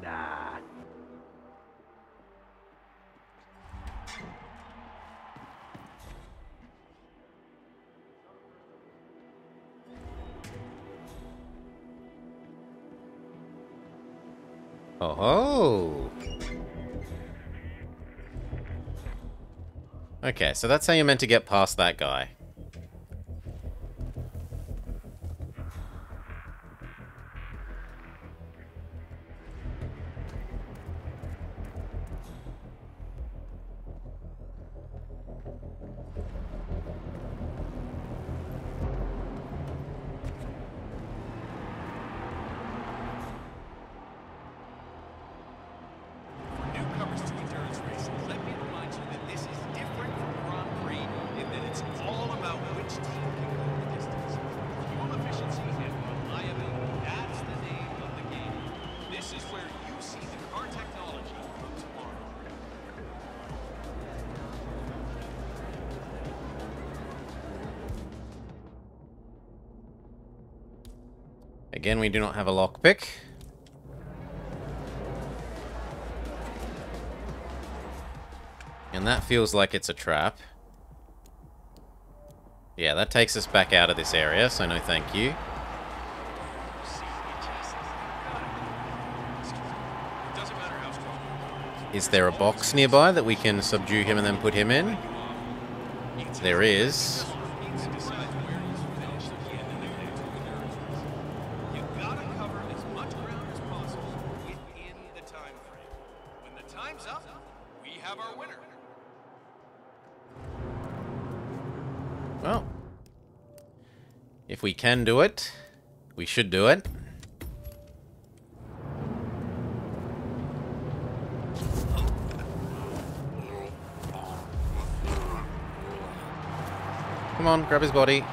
Nah. Oh ho! Okay, so that's how you're meant to get past that guy. Newcomers to endurance racing, let me remind you that this is different from Grand Prix in that it's all about which team can go the distance. Fuel efficiency and reliability, that's the name of the game. This is where you see the car technology of tomorrow. Again, we do not have a lockpick. And that feels like it's a trap. Yeah, that takes us back out of this area, so no thank you. Is there a box nearby that we can subdue him and then put him in? There is. Well, if we can do it, we should do it. Come on, grab his body.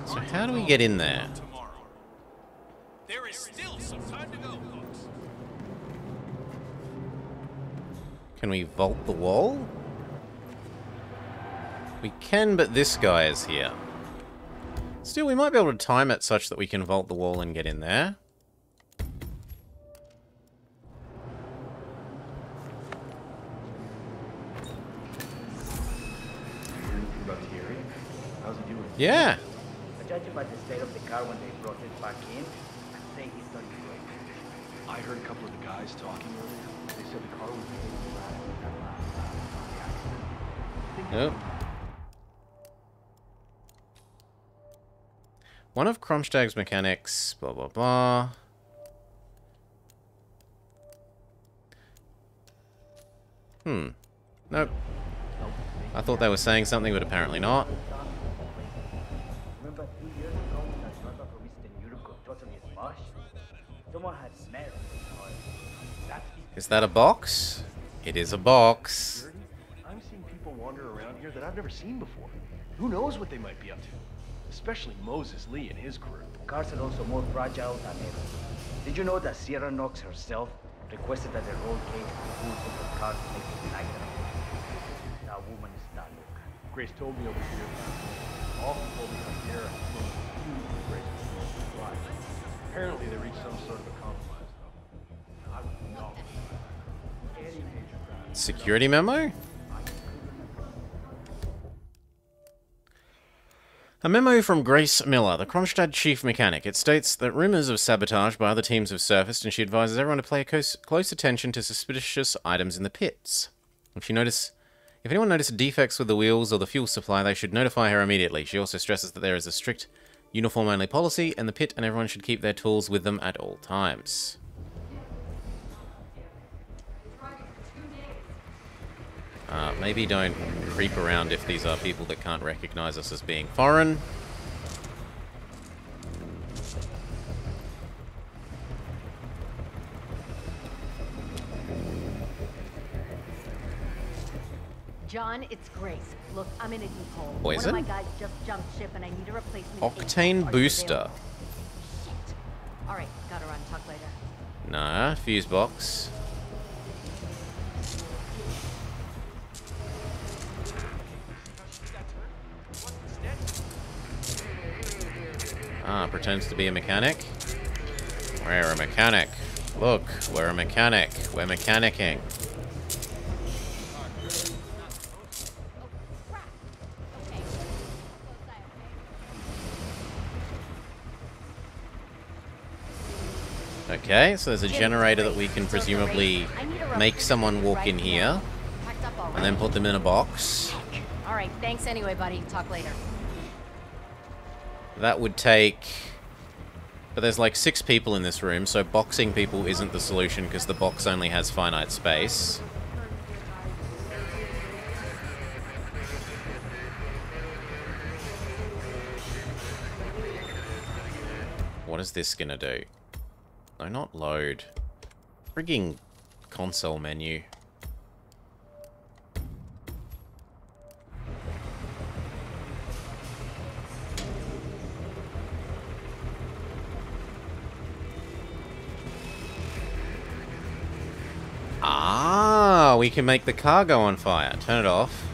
So how do we get in there? There is still some time to go, folks. Can we vault the wall? We can, but this guy is here. Still, we might be able to time it such that we can vault the wall and get in there. How's he doing? Yeah. Judging by the state of the car when they brought it back in, I'd say he's done great. I heard a couple of the guys talking earlier. They said the car was Nope. One of Kromstag's mechanics, blah blah blah. Nope. I thought they were saying something, but apparently not. Remember 2 years ago when that driver from Eastern Europe got totally smashed? Someone had met him. Is that a box? It is a box. I'm seeing people wander around here that I've never seen before. Who knows what they might be up to? Especially Moses Lee and his crew. Cars are also more fragile than ever. Did you know that Sierra Knox herself requested that the roll cage be moved from the car to make it lighter? That woman is not look. Grace told me over here. All people behind Sierra have flown huge Grace's life. Apparently they reached some sort of a compromise, though. I would know. Any major crime. Security memo? A memo from Grace Miller, the Kronstadt chief mechanic. It states that rumors of sabotage by other teams have surfaced, and she advises everyone to pay close attention to suspicious items in the pits. If anyone notices defects with the wheels or the fuel supply, they should notify her immediately. She also stresses that there is a strict uniform-only policy in the pit, and everyone should keep their tools with them at all times. Maybe don't creep around if these are people that can't recognize us as being foreign. John, it's Grace. Look, I'm in a deep hole. Poison? One of my guys just jumped ship and I need a replacement. Octane ASAP. booster. Alright, gotta run. Talk later. Nah, fuse box. Ah, pretends to be a mechanic. We're a mechanic. Look, we're a mechanic. We're mechanicking. Okay, so there's a generator that we can presumably make someone walk in here and then put them in a box. Alright, thanks anyway, buddy. Talk later. That would take... But there's like 6 people in this room, so boxing people isn't the solution because the box only has finite space. What is this gonna do? No, not load. Frigging console menu. Ah, we can make the car go on fire. Turn it off.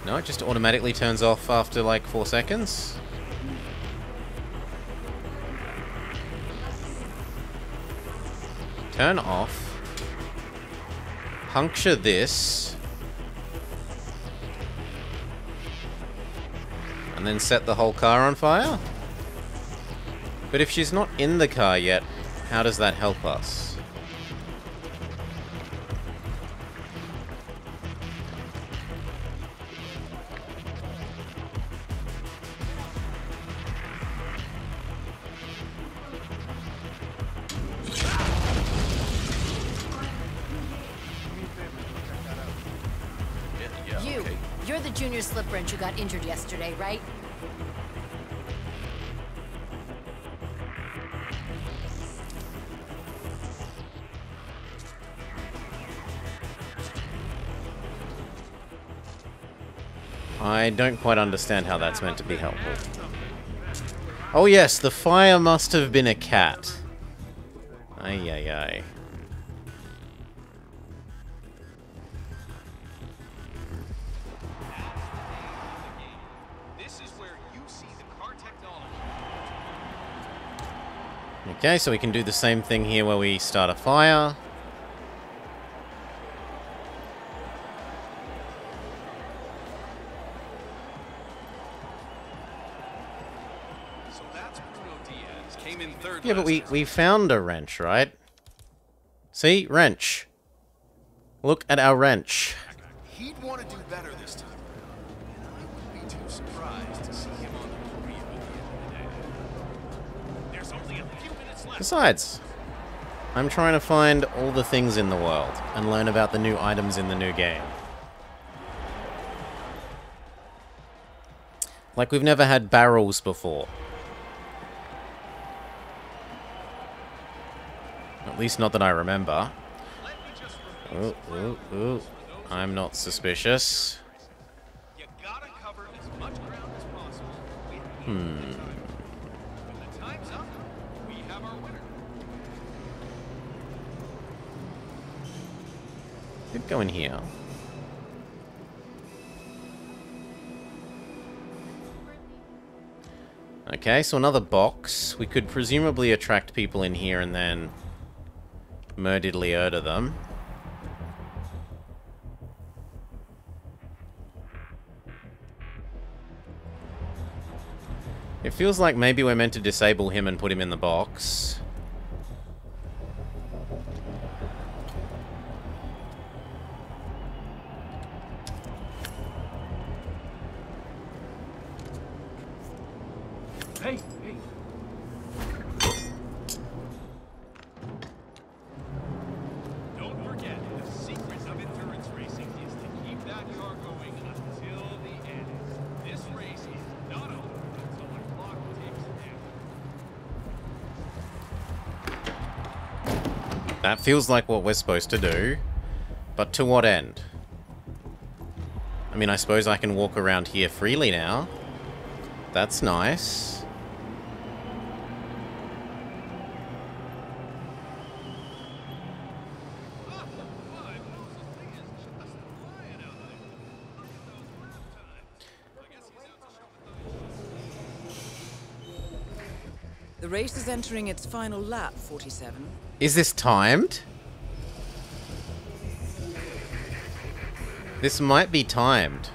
No, it just automatically turns off after like 4 seconds. Turn off. Puncture this. And then set the whole car on fire? But if she's not in the car yet, how does that help us? You're the junior slip wrench who got injured yesterday, right? I don't quite understand how that's meant to be helpful. Oh yes, the fire must have been a cat. Ay, ay, ay. Okay, so we can do the same thing here where we start a fire. So that's Bruno Diaz. Came in third. Yeah, but we found a wrench, right? See? Wrench. Look at our wrench. He'd want to do better this time around, and I wouldn't be too surprised to see him on the podium at the end of the day. There's only a few minutes left. Besides, I'm trying to find all the things in the world and learn about the new items in the new game. Like we've never had barrels before. At least not that I remember. Ooh, ooh, ooh. I'm not suspicious. You gotta cover as much ground as possible. Hmm. When the time's up, we have our winner. Could go in here. Okay, so another box. We could presumably attract people in here and then murderedly murder them. It feels like maybe we're meant to disable him and put him in the box. Hey, hey. Don't forget, the secret of endurance racing is to keep that car going until the end. This race is not over until the clock ticks down. That feels like what we're supposed to do. But to what end? I mean, I suppose I can walk around here freely now. That's nice. The race is entering its final lap, 47. Is this timed? This might be timed.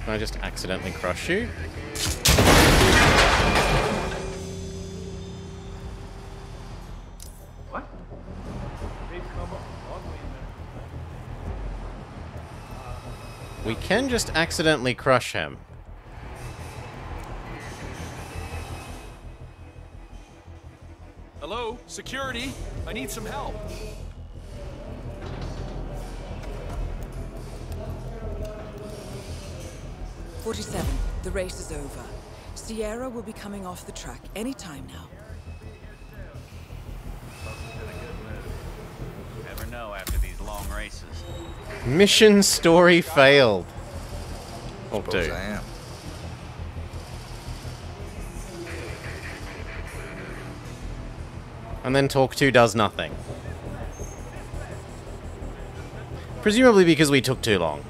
Can I just accidentally crush you? What? We can just accidentally crush him. Hello? Security? I need some help. The race is over. Sierra will be coming off the track any time now. Never know after these long races. Mission story failed. Or Suppose do. I am. And then talk to does nothing. Presumably because we took too long.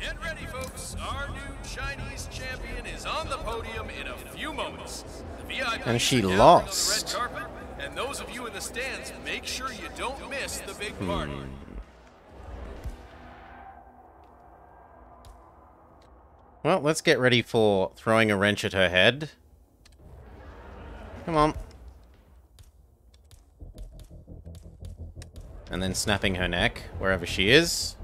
Get ready, folks. Our new Chinese champion is on the podium in a few moments. The VIP And she are gathering lost. on the red carpet, and those of you in the stands, make sure you don't miss the big party. Well, let's get ready for throwing a wrench at her head. Come on. And then snapping her neck, wherever she is.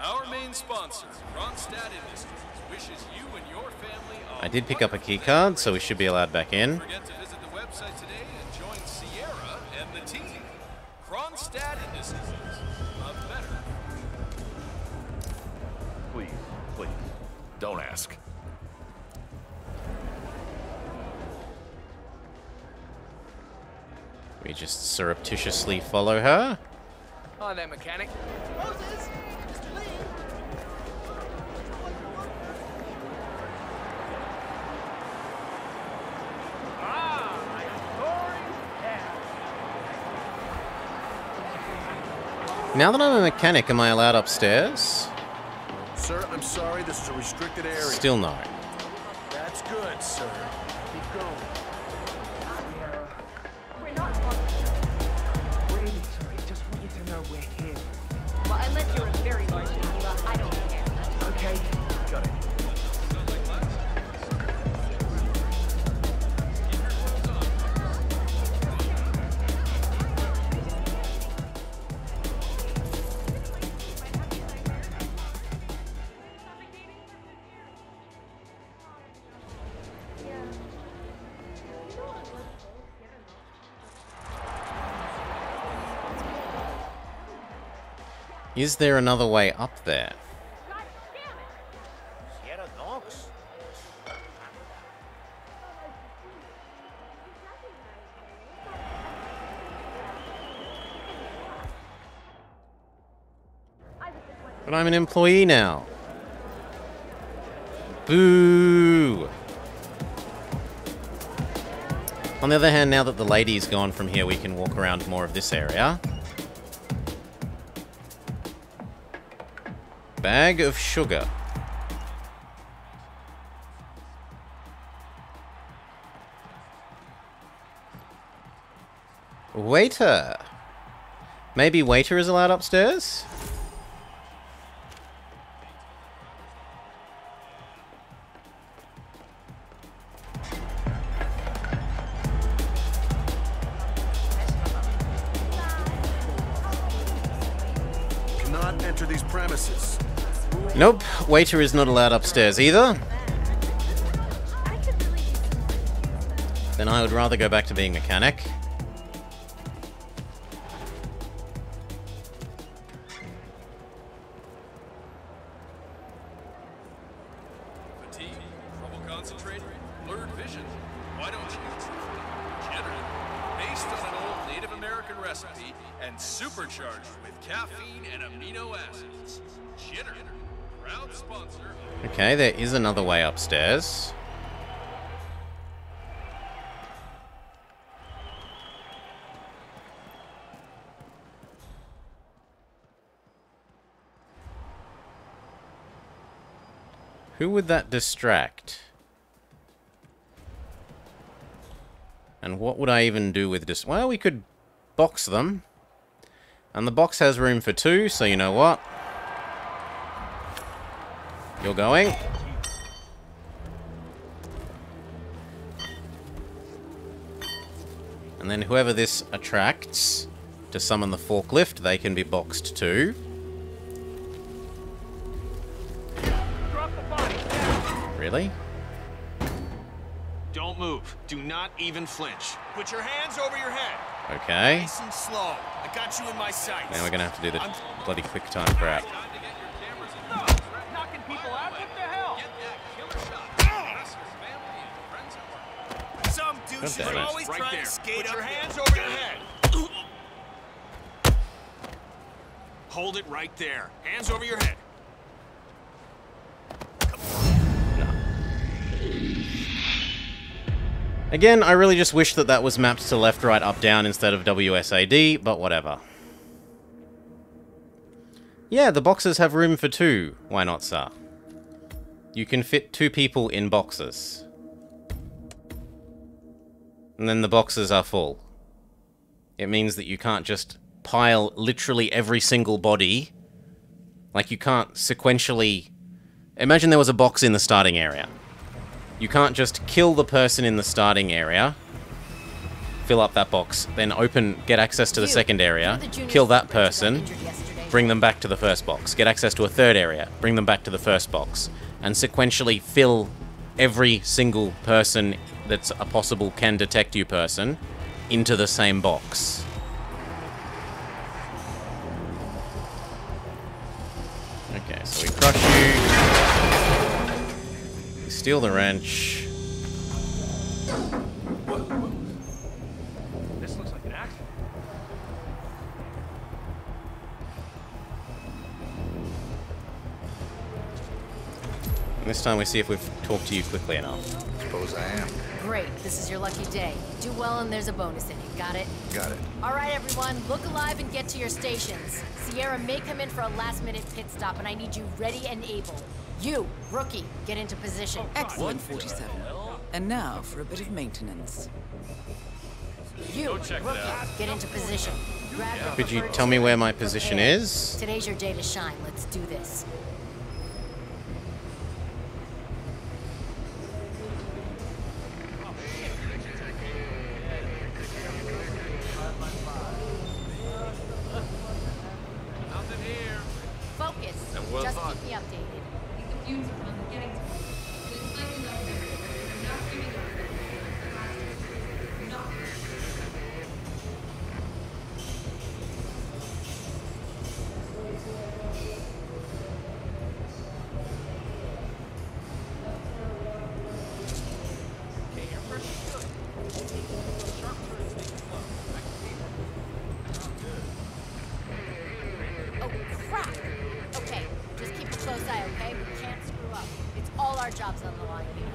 Our main sponsor, Ronstadt Industries, wishes you and your family I did pick up a key card, so we should be allowed back in. Don't forget to visit the website today and join Sierra and the team. Ronstadt Industries. A better. Please, please, don't ask. We just surreptitiously follow her. Hi there, mechanic. Moses! Mr. Lee! Now that I'm a mechanic, am I allowed upstairs? Sir, I'm sorry, this is a restricted area. Still no. That's good, sir. Keep going. We're not on Really sorry, just want you to know we're here. Well, unless you're a very large diva, I don't care. Okay, got it. Is there another way up there? Sierra Knox? But I'm an employee now. Boo! On the other hand, now that the lady's gone from here, we can walk around more of this area. Bag of sugar. Waiter. Maybe waiter is allowed upstairs? Cannot enter these premises. Nope, waiter is not allowed upstairs either. Then I would rather go back to being mechanic. blurred vision. Why don't you try Jitter? Based on an old Native American recipe and supercharged with caffeine and amino acids. Jitter, proud sponsor. Okay, there is another way upstairs. Who would that distract? And what would I even do with this? Well, we could box them. And the box has room for 2, so you know what? You're going. And then whoever this attracts to summon the forklift, they can be boxed too. Really? Don't move. Do not even flinch. Put your hands over your head. Okay. Nice and slow. I got you in my sights. Now we're gonna have to do the bloody quick time crap. Knocking people out? What the hell? Some douches damn it. are always trying to skate. Put your hands over your head. Hold it right there. Hands over your head. Again, I really just wish that that was mapped to left, right, up, down instead of WSAD, but whatever. Yeah, the boxes have room for 2. Why not, sir? You can fit 2 people in boxes. And then the boxes are full. It means that you can't just pile literally every single body. Like, you can't sequentially... Imagine there was a box in the starting area. You can't just kill the person in the starting area, fill up that box, then get access to the second area, kill that person, bring them back to the first box, get access to a third area, bring them back to the first box, and sequentially fill every single person that's a possible can detect you person into the same box. Okay, so we crush you. Steal the wrench. This looks like an accident. And this time we see if we've talked to you quickly enough. Suppose I am. Great, this is your lucky day. Do well and there's a bonus in it. Got it? Got it. All right, everyone, look alive and get to your stations. Sierra may come in for a last-minute pit stop, and I need you ready and able. You, rookie, get into position. Excellent, 47. And now for a bit of maintenance. You, rookie, get into position. Grab your Could you preferred tell me chair where my and position prepare. is? Today's your day to shine. Let's do this. Focus. Just keep me updated. Oh, crap! Okay, just keep a close eye, okay? We can't screw up. It's all our jobs on the line here.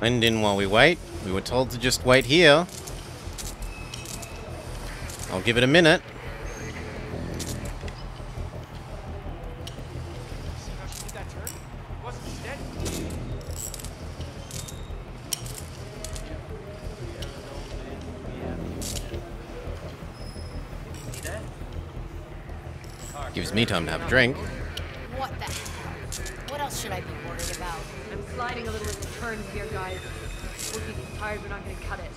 And in while we wait, we were told to just wait here. I'll give it a minute. Gives me time to have a drink. What the hell? What else should I be worried about? I'm sliding a little in the turns here, guys. We'll keep you tired, we're not gonna cut it.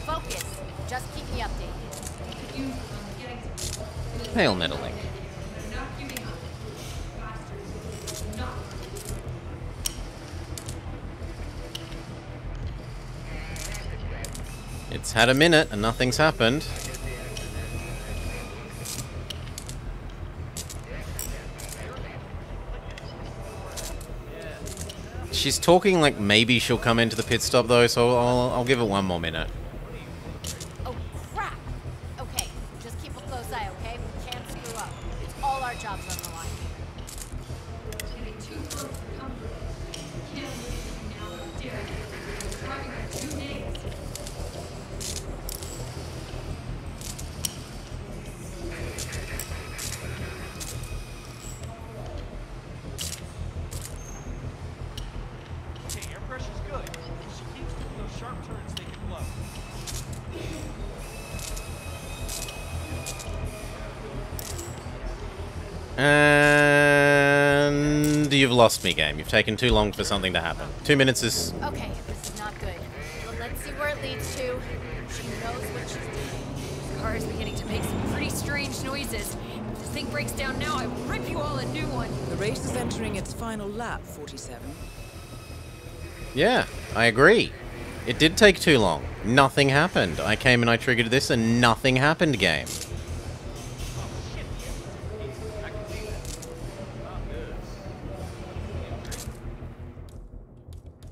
Focus. Just keep me updated. Pale meddling. It's had a minute and nothing's happened. She's talking like maybe she'll come into the pit stop though, so I'll give it one more minute. Oh, crap! Okay, just keep a close eye, okay? We can't screw up. It's all our jobs on the line. Okay, air pressure's good. If she keeps doing those sharp turns, they can blow. And you've lost me, game. You've taken too long for something to happen. 2 minutes is... Okay, this is not good. But let's see where it leads to. She knows what she's doing. This car is beginning to make some pretty strange noises. If this thing breaks down now, I will rip you all a new one. The race is entering its final lap, 47. Yeah, I agree. It did take too long. Nothing happened. I came and I triggered this and nothing happened, game.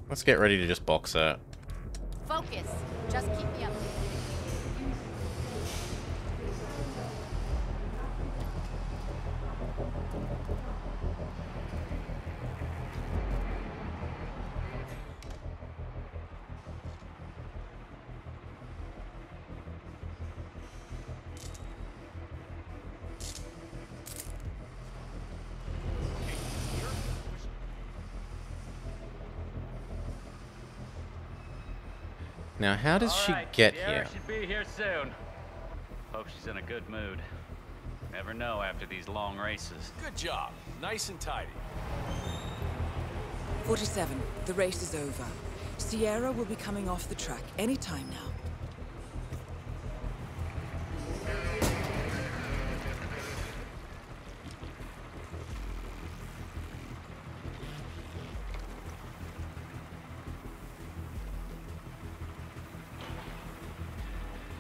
Let's get ready to just box her. Focus. Just keep me up. Now, how does she get here? Should be here soon. Hope she's in a good mood. Never know after these long races. Good job. Nice and tidy. 47. The race is over. Sierra will be coming off the track any time now.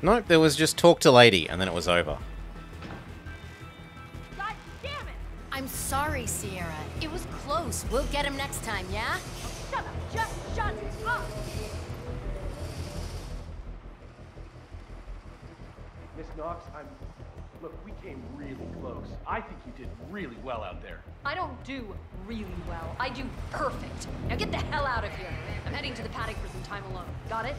Nope, there was just talk to lady, and then it was over. God damn it! I'm sorry, Sierra. It was close. We'll get him next time, yeah? Shut up! Just shut up! Miss Knox, look, we came really close. I think you did really well out there. I don't do really well. I do perfect. Now get the hell out of here. I'm heading to the paddock for some time alone. Got it?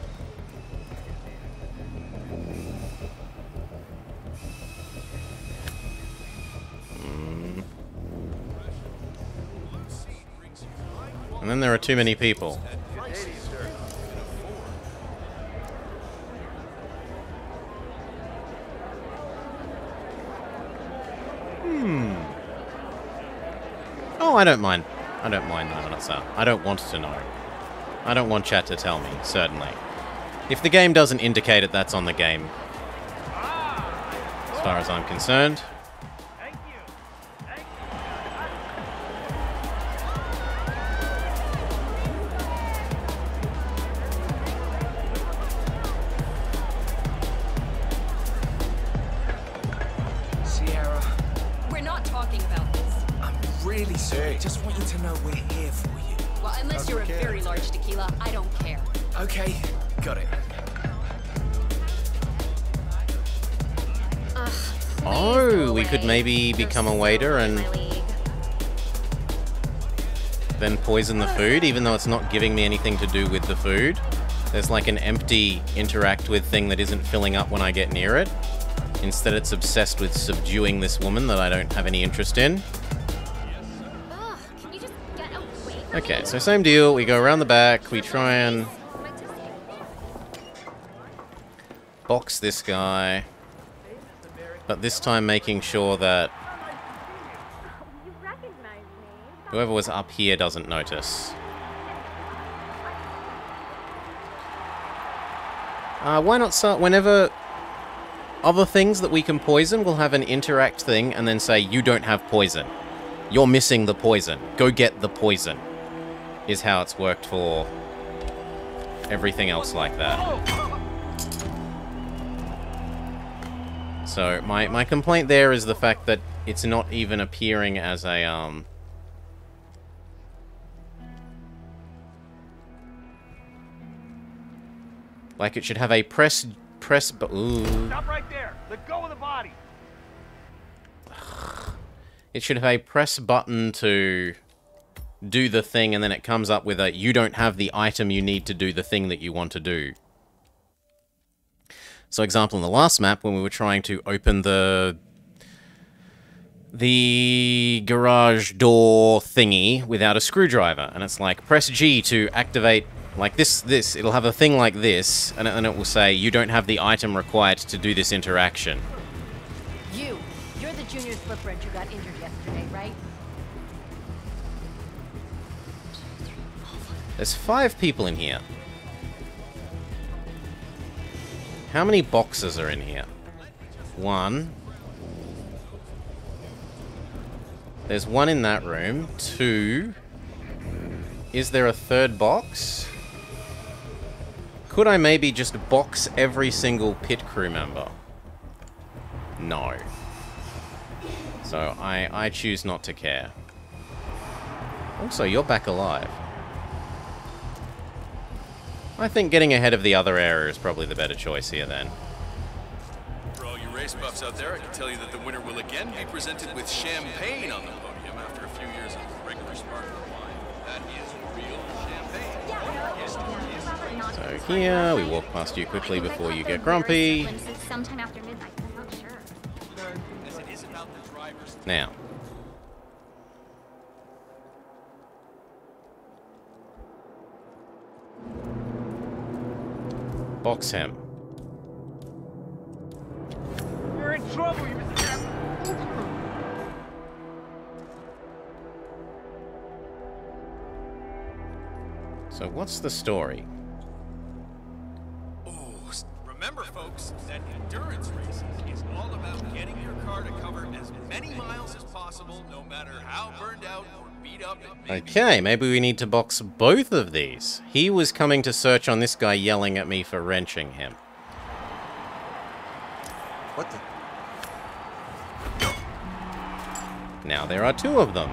And then there are too many people. Oh, I don't mind. I don't mind knowing what's up. I don't want to know. I don't want chat to tell me, certainly. If the game doesn't indicate it, that's on the game. As far as I'm concerned. Sierra, We're not talking about this. I'm really sorry. Just want you to know we're here for you. Well, unless you're a very large tequila, I don't care. Okay, got it. Oh, we could maybe become a waiter and then poison the food, even though it's not giving me anything to do with the food. There's like an empty interact with thing that isn't filling up when I get near it. Instead, it's obsessed with subduing this woman that I don't have any interest in. Okay, so same deal. We go around the back. We try and box this guy. But this time making sure that whoever was up here doesn't notice. Why not start whenever other things that we can poison will have an interact thing and then say, you don't have poison. You're missing the poison. Go get the poison. Is how it's worked for everything else like that. So, my complaint there is the fact that it's not even appearing as a, like it should have a ooh. Stop right there. Let go of the body. It should have a press button to do the thing, and then it comes up with a, you don't have the item you need to do the thing that you want to do. So, example, in the last map, when we were trying to open the garage door thingy without a screwdriver, and it's like, press G to activate, like this, it'll have a thing like this, and it will say, you don't have the item required to do this interaction. You're the junior slip wrench who got injured yesterday, right? There's 5 people in here. How many boxes are in here? 1. There's 1 in that room. 2. Is there a 3rd box? Could I maybe just box every single pit crew member? No. So I choose not to care. Also, you're back alive. I think getting ahead of the other area is probably the better choice here then. For all you race buffs out there, I can tell you that the winner will again be presented with champagne on the podium after a few years of regular sparkling wine. That is real champagne. So here, we walk past you quickly before you get grumpy. Sometime after midnight, I'm not sure. As it is about the drivers. Now. Box him. You're in trouble, you Mr. So what's the story? Remember, folks, that endurance racing is all about getting your car to cover as many miles as possible, no matter how burned out or beat up it may be. Okay, maybe we need to box both of these. He was coming to search on this guy yelling at me for wrenching him. What the? Now there are 2 of them.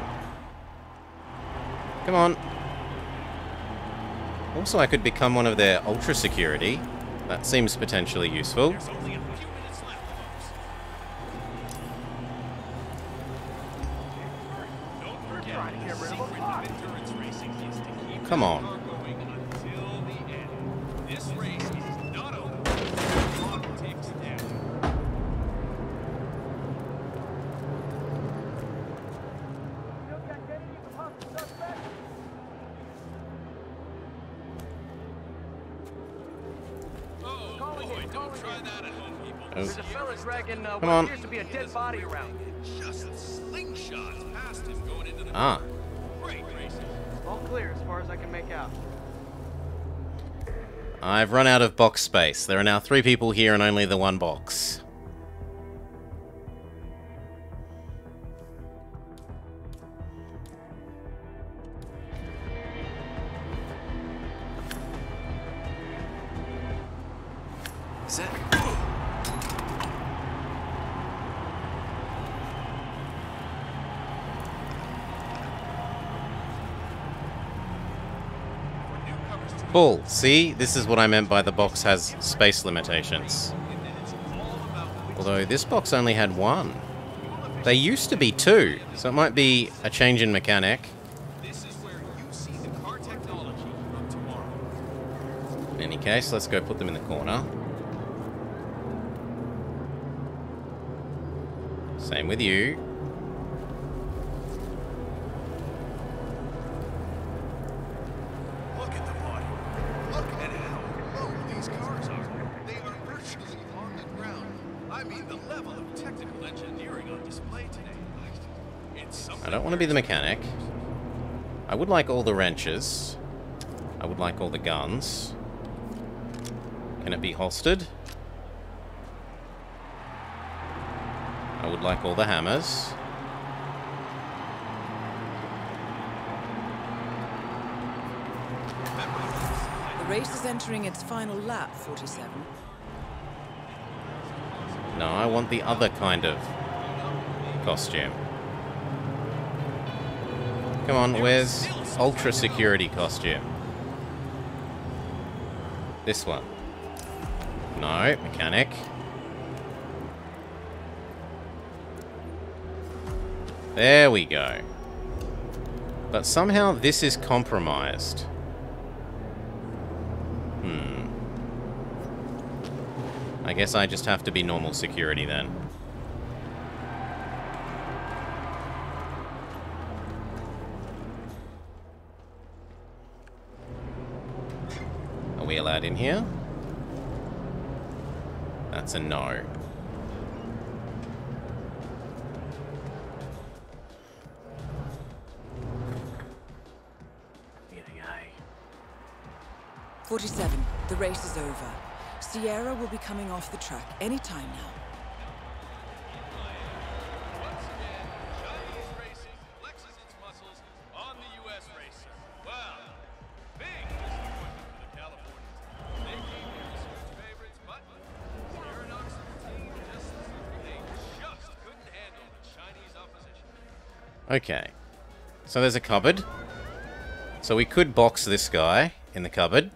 Come on. Also, I could become one of their ultra security. That seems potentially useful. There's only a few minutes left, folks. Don't forget, the secret of endurance racing is to keep Come on. the car going until the end. This race is not over. The clock ticks down. Don't try that at home, people. There's a fella dragging Come what on. appears to be a dead body around. Just slingshots past him going into the Ah. great racing. All clear as far as I can make out. I've run out of box space. There are now 3 people here and only the 1 box. Is that? Cool. See? This is what I meant by the box has space limitations. Although this box only had 1. They used to be 2, so it might be a change in mechanic. This is where you see the car technology of tomorrow. In any case, let's go put them in the corner. Same with you. Look at the body. Look at how low these cars are. They are virtually on the ground. I mean, the level of technical engineering on display today. It's something. I don't want to be the mechanic. I would like all the wrenches. I would like all the guns. Can it be holstered? I would like all the hammers. The race is entering its final lap, 47. No, I want the other kind of costume. Come on, where's ultra security costume? This one. No, mechanic. There we go. But somehow this is compromised. I guess I just have to be normal security then. Are we allowed in here? That's a no. Here we go. 47. The race is over. Sierra will be coming off the track any time now. Once again, Chinese racing flexes its muscles on the U.S. racer. Well, big disappointment for the Californians. They came here as huge favorites, but Sierra Knox and the team just couldn't handle the Chinese opposition. Okay. So there's a cupboard. So we could box this guy in the cupboard.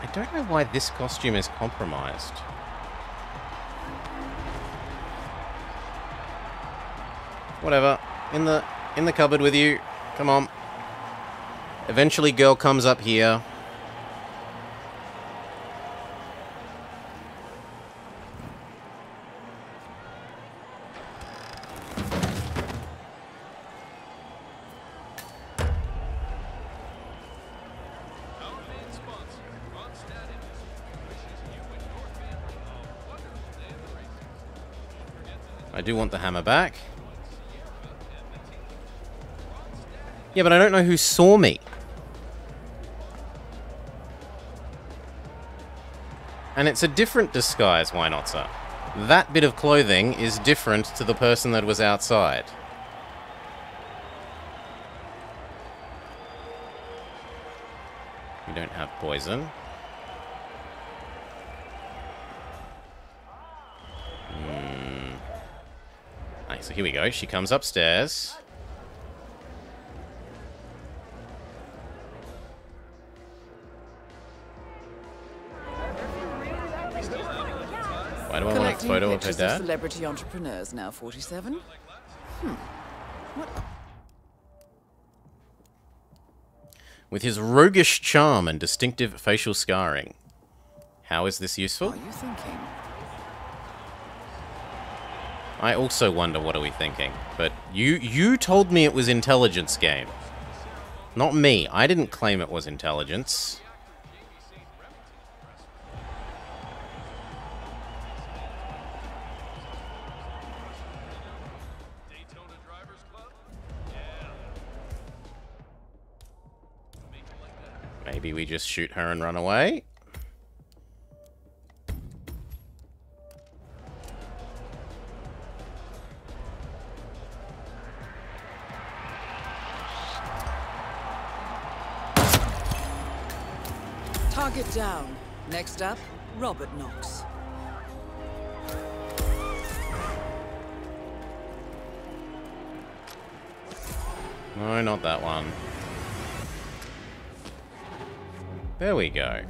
I don't know why this costume is compromised. Whatever. In the cupboard with you. Come on. Eventually girl comes up here. I do want the hammer back. Yeah, but I don't know who saw me. And it's a different disguise, why not, sir? That bit of clothing is different to the person that was outside. We don't have poison. So here we go. She comes upstairs. Why do I want a photo of her dad? Celebrity entrepreneurs now, 47. What? With his roguish charm and distinctive facial scarring. How is this useful? What are you thinking? I also wonder what are we thinking. But you told me it was intelligence game. Not me. I didn't claim it was intelligence. Maybe we just shoot her and run away? Target down. Next up, Robert Knox. No, not that one. There we go.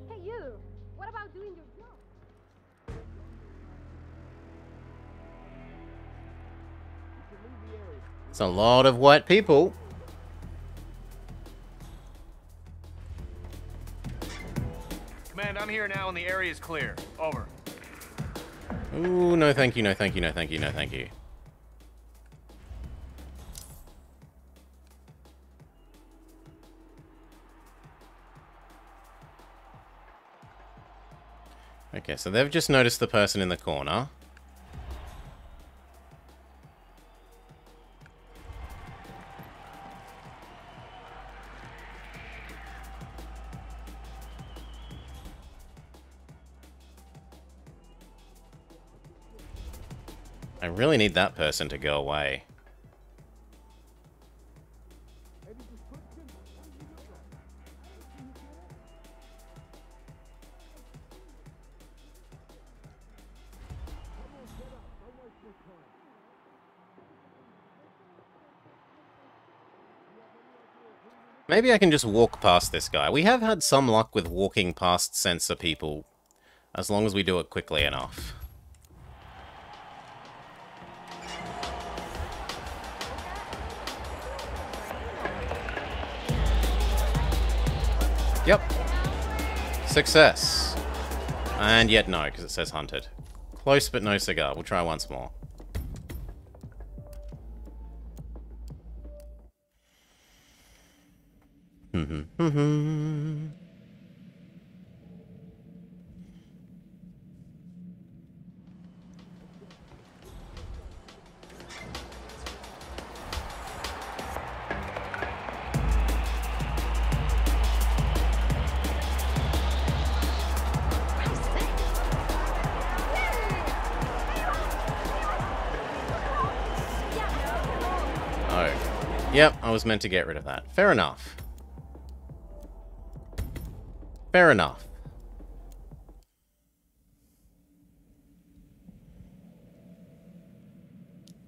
Hey you! What about doing your job? It's a lot of white people. Command, I'm here now and the area is clear. Over. Ooh, no thank you, no thank you, no thank you, no thank you. Okay, so they've just noticed the person in the corner. I really need that person to go away. Maybe I can just walk past this guy. We have had some luck with walking past sensor people, as long as we do it quickly enough. Yep. Success. And yet no, because it says hunted. Close but no cigar. We'll try once more. Yep, I was meant to get rid of that. Fair enough. Fair enough.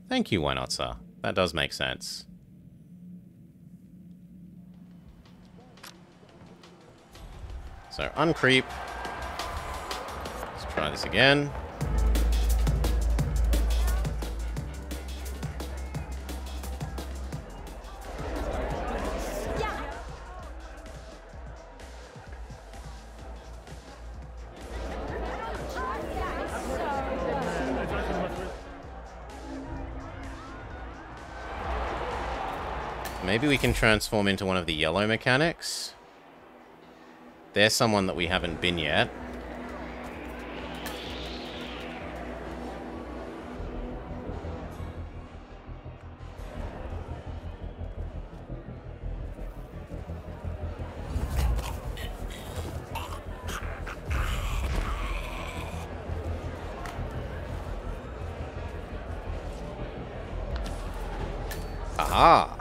Thank you, why not, sir? That does make sense. So, uncreep. Let's try this again. Maybe we can transform into one of the yellow mechanics. There's someone that we haven't been yet. Aha!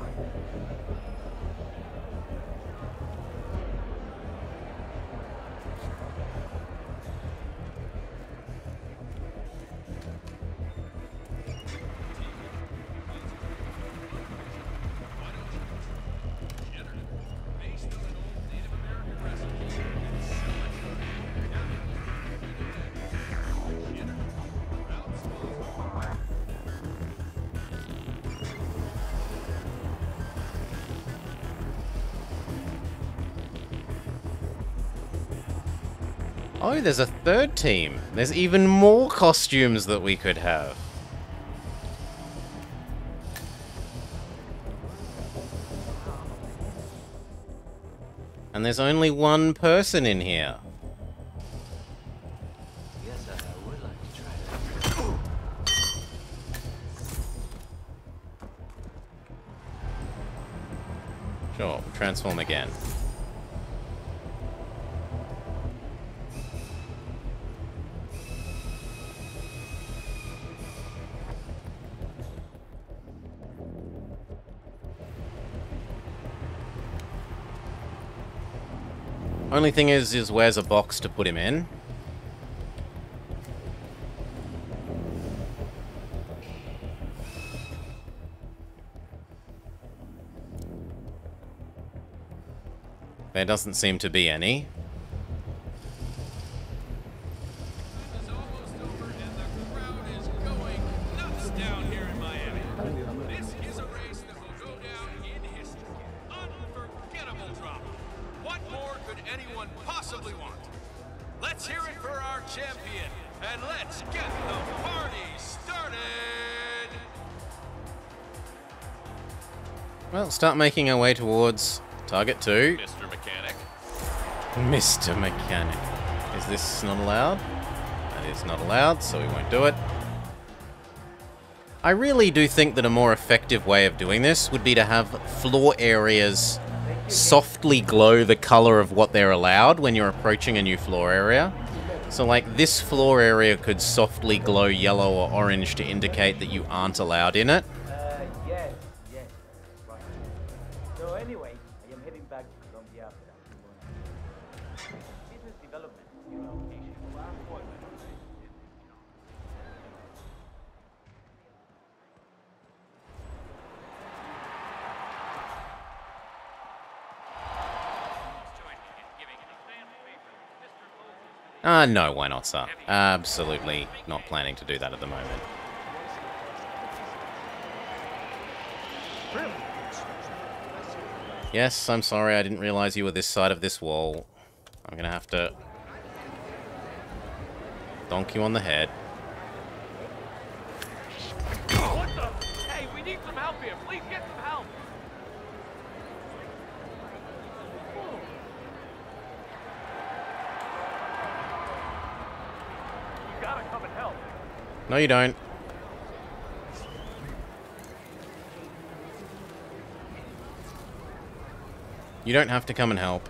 Oh, there's a third team. There's even more costumes that we could have. And there's only one person in here. Yes, I would like to try that. Sure, transform again. Only thing is where's a box to put him in? There doesn't seem to be any. Well, start making our way towards target 2. Mr. Mechanic. Mr. Mechanic. Is this not allowed? is not allowed, so we won't do it. I really do think that a more effective way of doing this would be to have floor areas softly glow the color of what they're allowed when you're approaching a new floor area. So like this floor area could softly glow yellow or orange to indicate that you aren't allowed in it. Yes, right. So anyway, I am heading back to Colombia after a few months. Business development, your location. No, why not, sir? Absolutely not planning to do that at the moment. Yes, I'm sorry, I didn't realize you were this side of this wall. I'm gonna have to donk you on the head. What the? Hey, we need some help here. Please get some help. You gotta come and help. No, you don't. You don't have to come and help.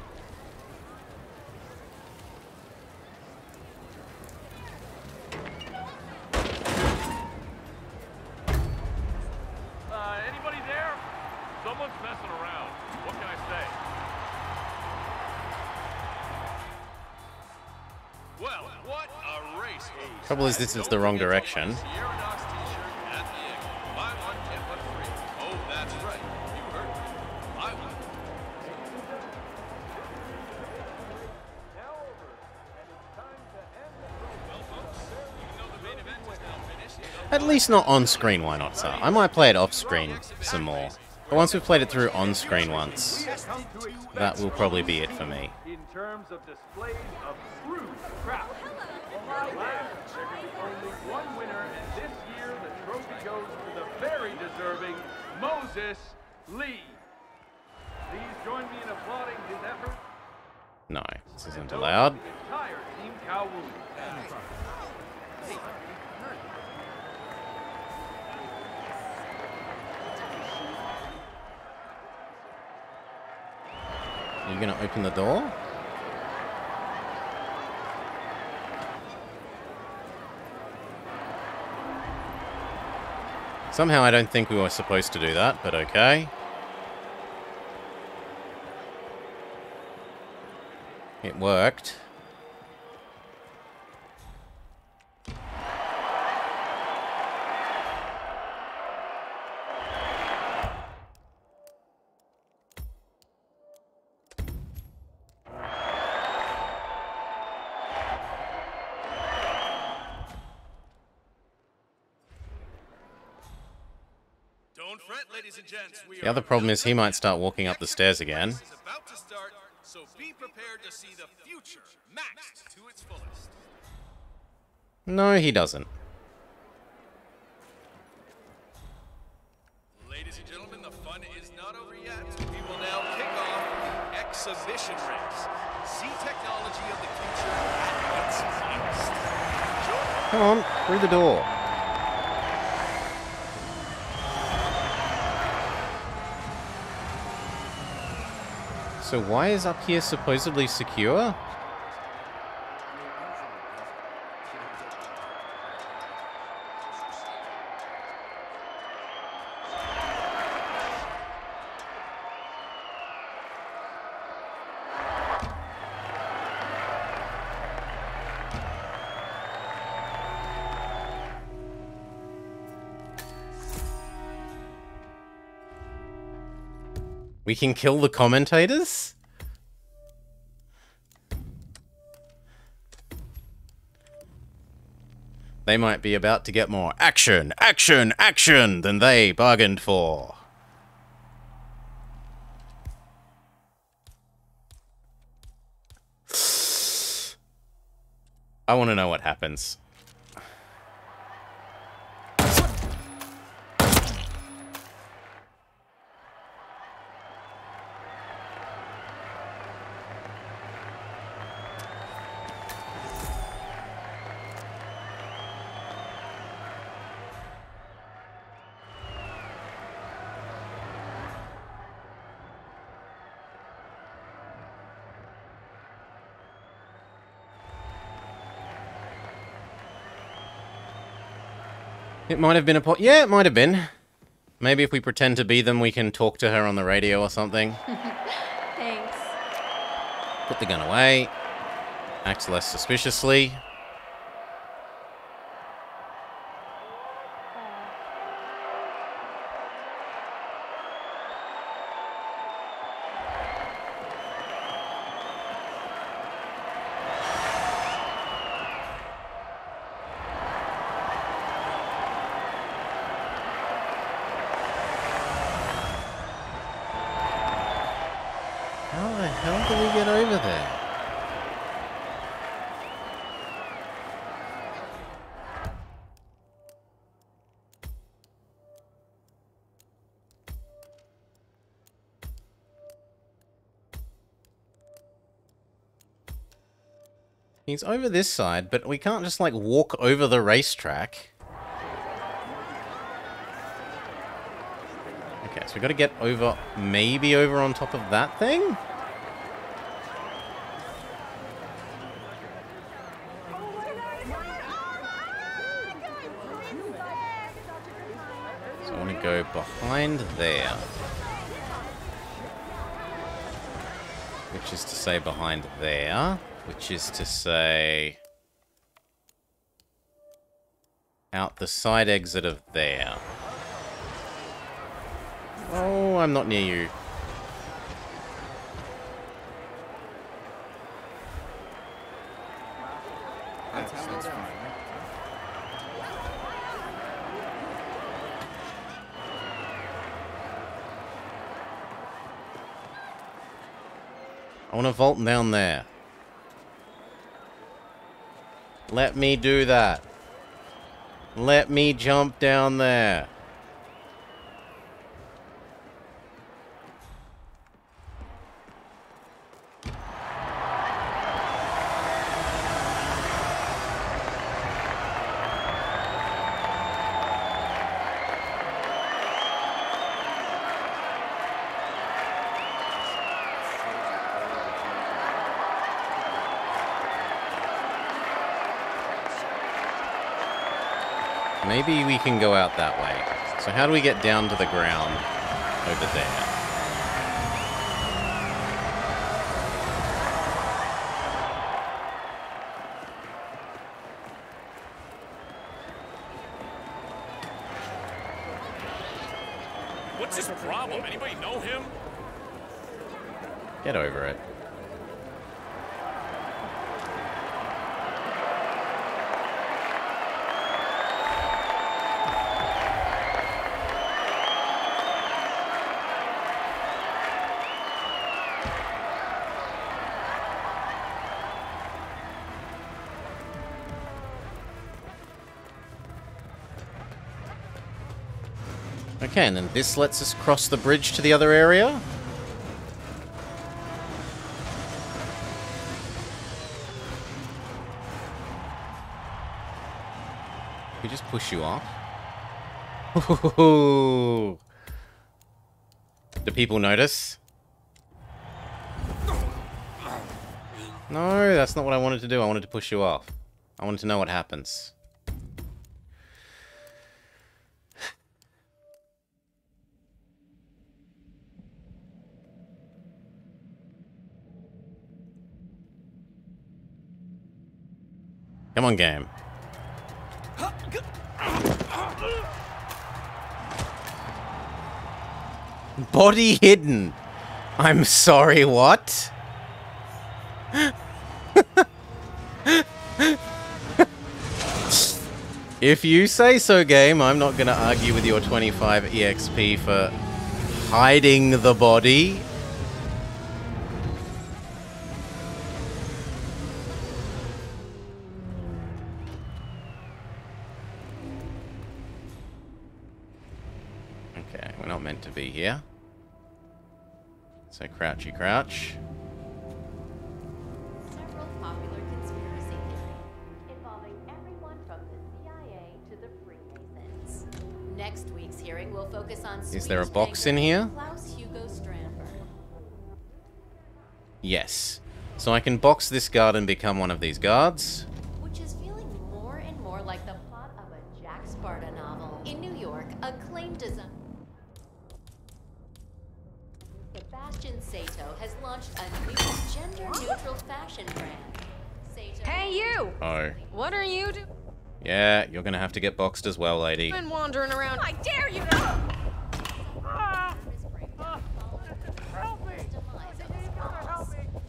Anybody there? Someone's messing around. What can I say? Well, what a race. Trouble is, this is the wrong direction. Oh, that's right. You heard me. Buy one. At least not on-screen, why not, sir? I might play it off-screen some more. But once we've played it through on-screen once, that will probably be it for me. In terms of displays of true craft. Last year, only one winner, and this year the trophy goes to the very deserving Moses Lee. Please join me in applauding his effort. No, this isn't allowed. The entire Team Kowloon. Are you going to open the door? Somehow I don't think we were supposed to do that, but okay. It worked. Don't fret, ladies and gents. The other problem is he might start walking up the stairs again. About to start, so be prepared to see the future maxed to its fullest. No, he doesn't. Ladies and gentlemen, the fun is not over yet. We will now kick off the exhibition race. See technology of the future at its finest. Come on, through the door. So why is up here supposedly secure? We can kill the commentators? They might be about to get more action, action, action than they bargained for. I want to know what happens. It might have been a yeah, it might have been. Maybe if we pretend to be them, we can talk to her on the radio or something. Thanks. Put the gun away. Acts less suspiciously. How the hell do we get over there? He's over this side, but we can't just, like, walk over the racetrack. Okay, so we gotta get over, maybe over on top of that thing? So I want to go behind there. Which is to say behind there. Which is to say... out the side exit of there. Oh, I'm not near you. That's fine. I want to vault down there. Let me do that. Let me jump down there. Maybe we can go out that way. So how do we get down to the ground over there? What's his problem? Anybody know him? Get over it. Okay, and then this lets us cross the bridge to the other area. We just push you off. Ooh. Do people notice? No, that's not what I wanted to do. I wanted to push you off. I wanted to know what happens. Come on, game. Body hidden. I'm sorry, what? If you say so, game, I'm not gonna argue with your 25 EXP for hiding the body. Okay, we're not meant to be here. So crouchy crouch. Several popular conspiracy theories involving everyone from the CIA to the Freemasons. Next week's hearing will focus on Is there a box in here? Klaus Hugo Strandberg. Yes. So I can box this guard and become one of these guards. Which is feeling more and more like the plot of a Jack Sparta novel. In New York, acclaimed designer Sebastian Sato has launched a new gender-neutral fashion brand. Sato. Hey, you! Oh. What are you doing? Yeah, you're gonna have to get boxed as well, lady. Been wandering around. I dare you to!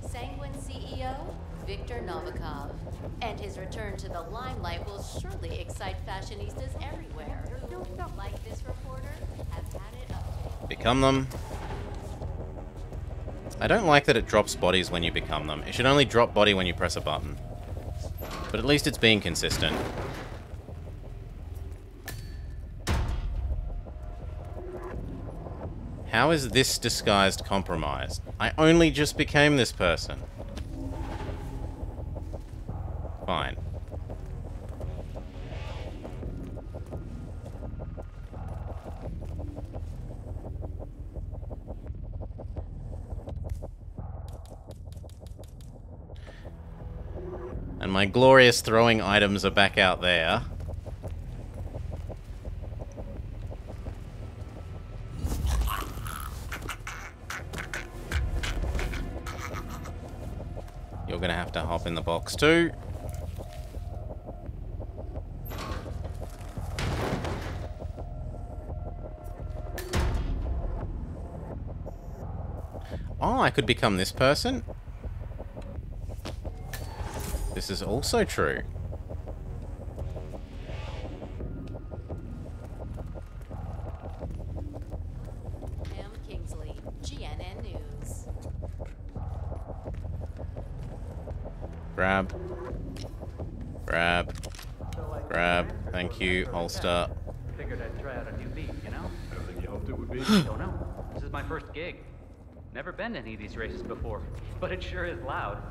Sanguine CEO Viktor Novikov, and his return to the limelight will surely excite fashionistas everywhere who, like this reporter, have had it up. Become them. I don't like that it drops bodies when you become them. It should only drop body when you press a button. But at least it's being consistent. How is this disguised compromised? I only just became this person. Fine. And my glorious throwing items are back out there. You're gonna have to hop in the box too. Oh, I could become this person? This is also true. Pam Kingsley, GNN News. Grab. Grab. Grab. Thank you. Holster. Figured I'd try out a new beat, you know? I don't think you hoped it would be. Don't know. This is my first gig. Never been to any of these races before, but it sure is loud.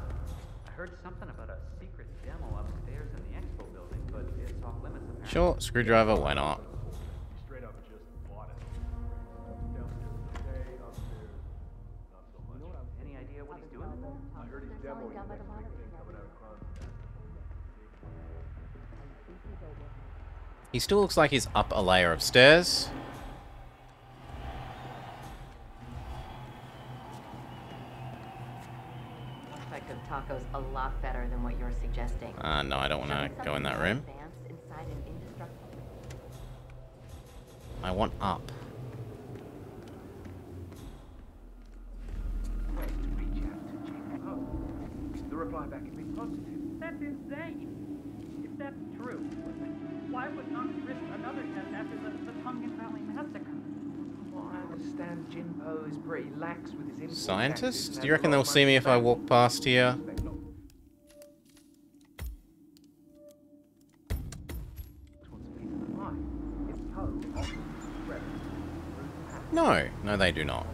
I heard something about a secret demo upstairs in the expo building, but it's off limits apparently. Sure, screwdriver, why not? Straight up just bought it. Downstairs okay, upstairs not so much. Any idea what he's doing? I heard he's demoing the next big thing coming out of Kronstadt. He still looks like he's up a layer of stairs. Of tacos a lot better than what you're suggesting. No, I don't want to go in that room. I want up. The reply back can be positive. That's insane. If that's true, why would Knox risk another test after the Tongan Valley massacre? Well, I understand Jinpo is pretty lax with his import Scientists? taxes and Do you reckon has a lot they'll of see me money if I walk past here? No, no they do not.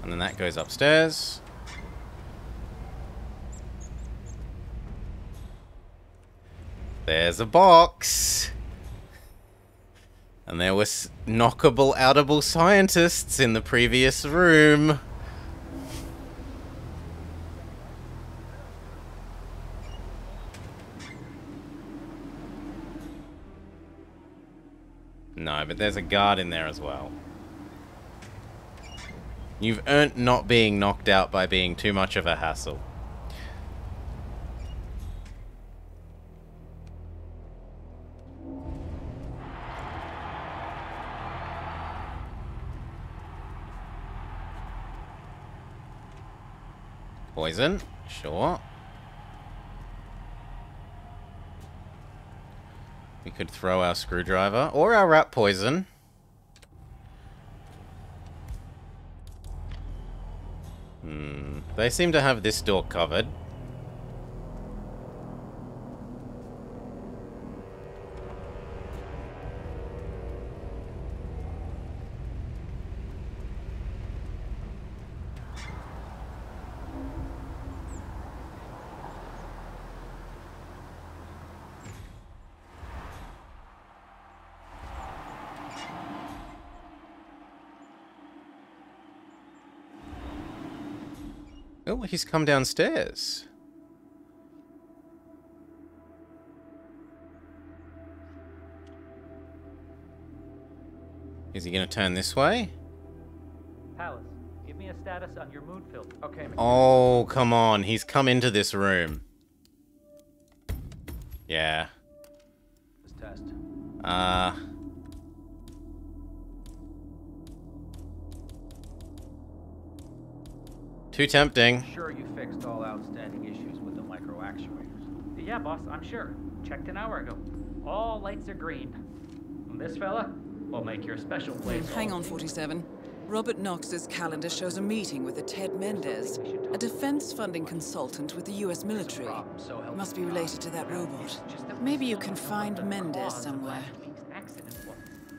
And then that goes upstairs. There's a box. And there was knockable, outable scientists in the previous room. No, but there's a guard in there as well. You've earned not being knocked out by being too much of a hassle. Poison, sure. We could throw our screwdriver or our rat poison. They seem to have this door covered. Oh, he's come downstairs. Is he going to turn this way? Palace, give me a status on your mood filter. Okay, Oh, come on. He's come into this room. Yeah. This test. Too tempting. Sure you fixed all outstanding issues with the micro actuators. Yeah, boss, I'm sure. Checked an hour ago. All lights are green. And this fella will make your special place. Hang on, 47. Robert Knox's calendar shows a meeting with a Ted Mendez, a defense funding consultant with the US military. Must be related to that robot. Maybe you can find Mendez somewhere.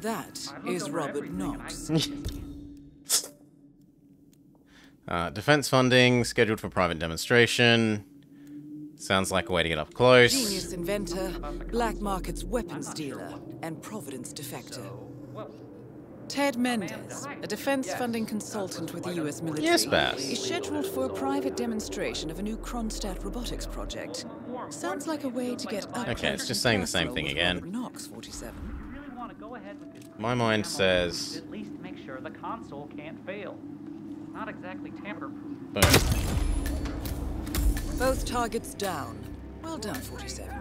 That is Robert Knox. Defense funding, scheduled for private demonstration. Sounds like a way to get up close. Genius inventor, black market's weapons dealer, and Providence defector. Ted Mendez, a defense funding consultant with the US military, Yes, Bass. is scheduled for a private demonstration of a new Kronstadt robotics project. Sounds like a way to get up Okay, it's just saying the same thing again. Knox, 47. My mind says... At least make sure the console can't fail. Not exactly tamper-proof. Boom. Both targets down. Well done, 47.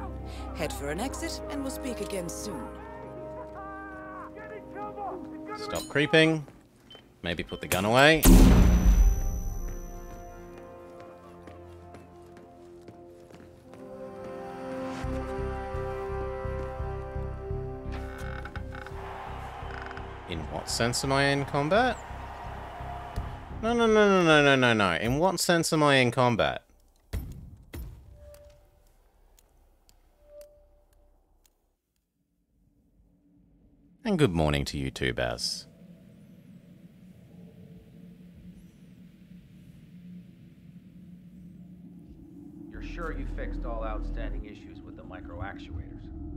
Head for an exit, and we'll speak again soon. Stop creeping. Maybe put the gun away. In what sense am I in combat? No. In what sense am I in combat? And good morning to you too, Baz. You're sure you fixed all outstanding issues with the micro actuators?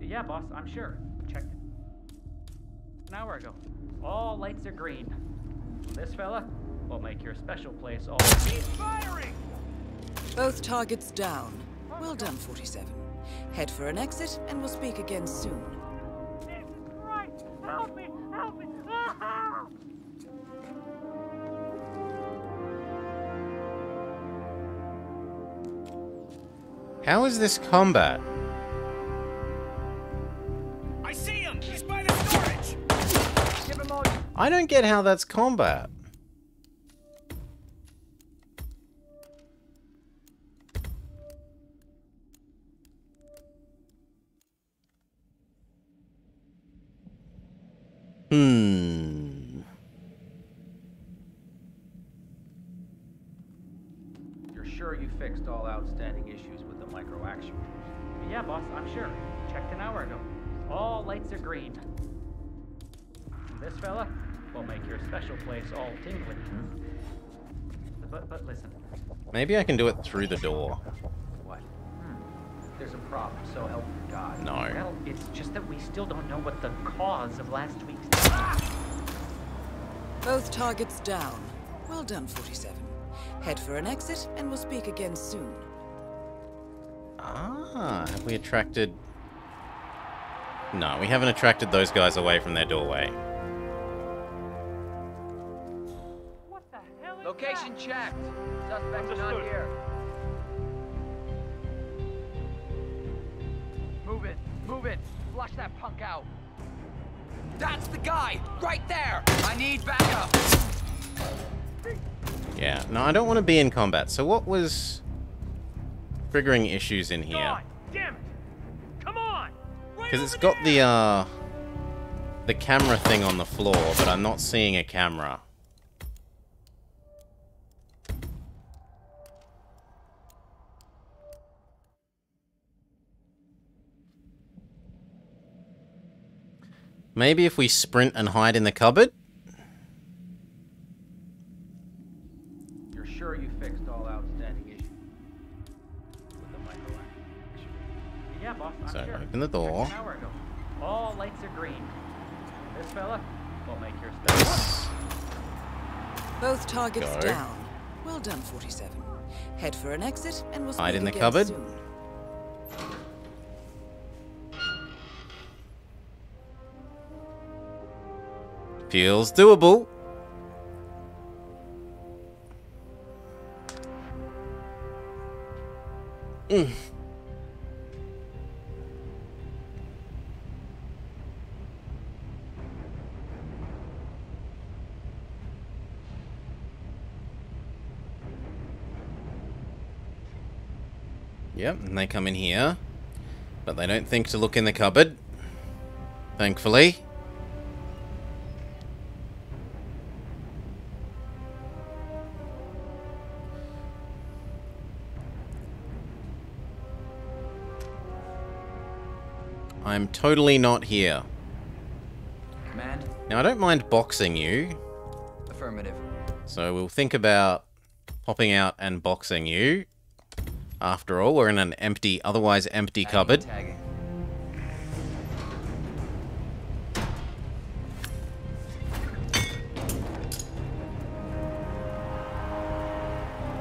Yeah, boss, I'm sure. Checked it an hour ago. All lights are green. This fella will make your special place all... He's firing! Both targets down. Well done, 47. Head for an exit, and we'll speak again soon. Help me! Help me! How is this combat? I see him! He's by the storage! Give him all... I don't get how that's combat. You're sure you fixed all outstanding issues with the micro actuators? Yeah, boss, I'm sure. Checked an hour ago. All lights are green. This fella will make your special place all tingly. But listen. Maybe I can do it through the door. What? There's a problem, so help me God. No. Well, it's just that we still don't know what the cause of last week's... Both targets down. Well done, 47. Head for an exit, and we'll speak again soon. Ah, have we attracted... No, we haven't attracted those guys away from their doorway. Location checked. Suspect's not here. Move it! Move it! Flush that punk out! That's the guy! Right there! I need backup! Yeah, no, I don't want to be in combat. So what was triggering issues in here? God, damn it! Come on! Because it's got the camera thing on the floor, but I'm not seeing a camera. Maybe if we sprint and hide in the cupboard? You're sure you fixed all outstanding issues with the micro actuators? Yeah, boss, I'm So, sure. open the door. Checked an hour ago. All lights are green. This fella will make your special... Both targets Go. down. Well done, 47. Head for an exit, and we'll Hide speak in the again cupboard. soon. Feels doable. Yep, and they come in here. But they don't think to look in the cupboard. Thankfully. I'm totally not here. Command? Now, I don't mind boxing you. Affirmative. So we'll think about popping out and boxing you. After all, we're in an empty, otherwise empty cupboard. Tagging.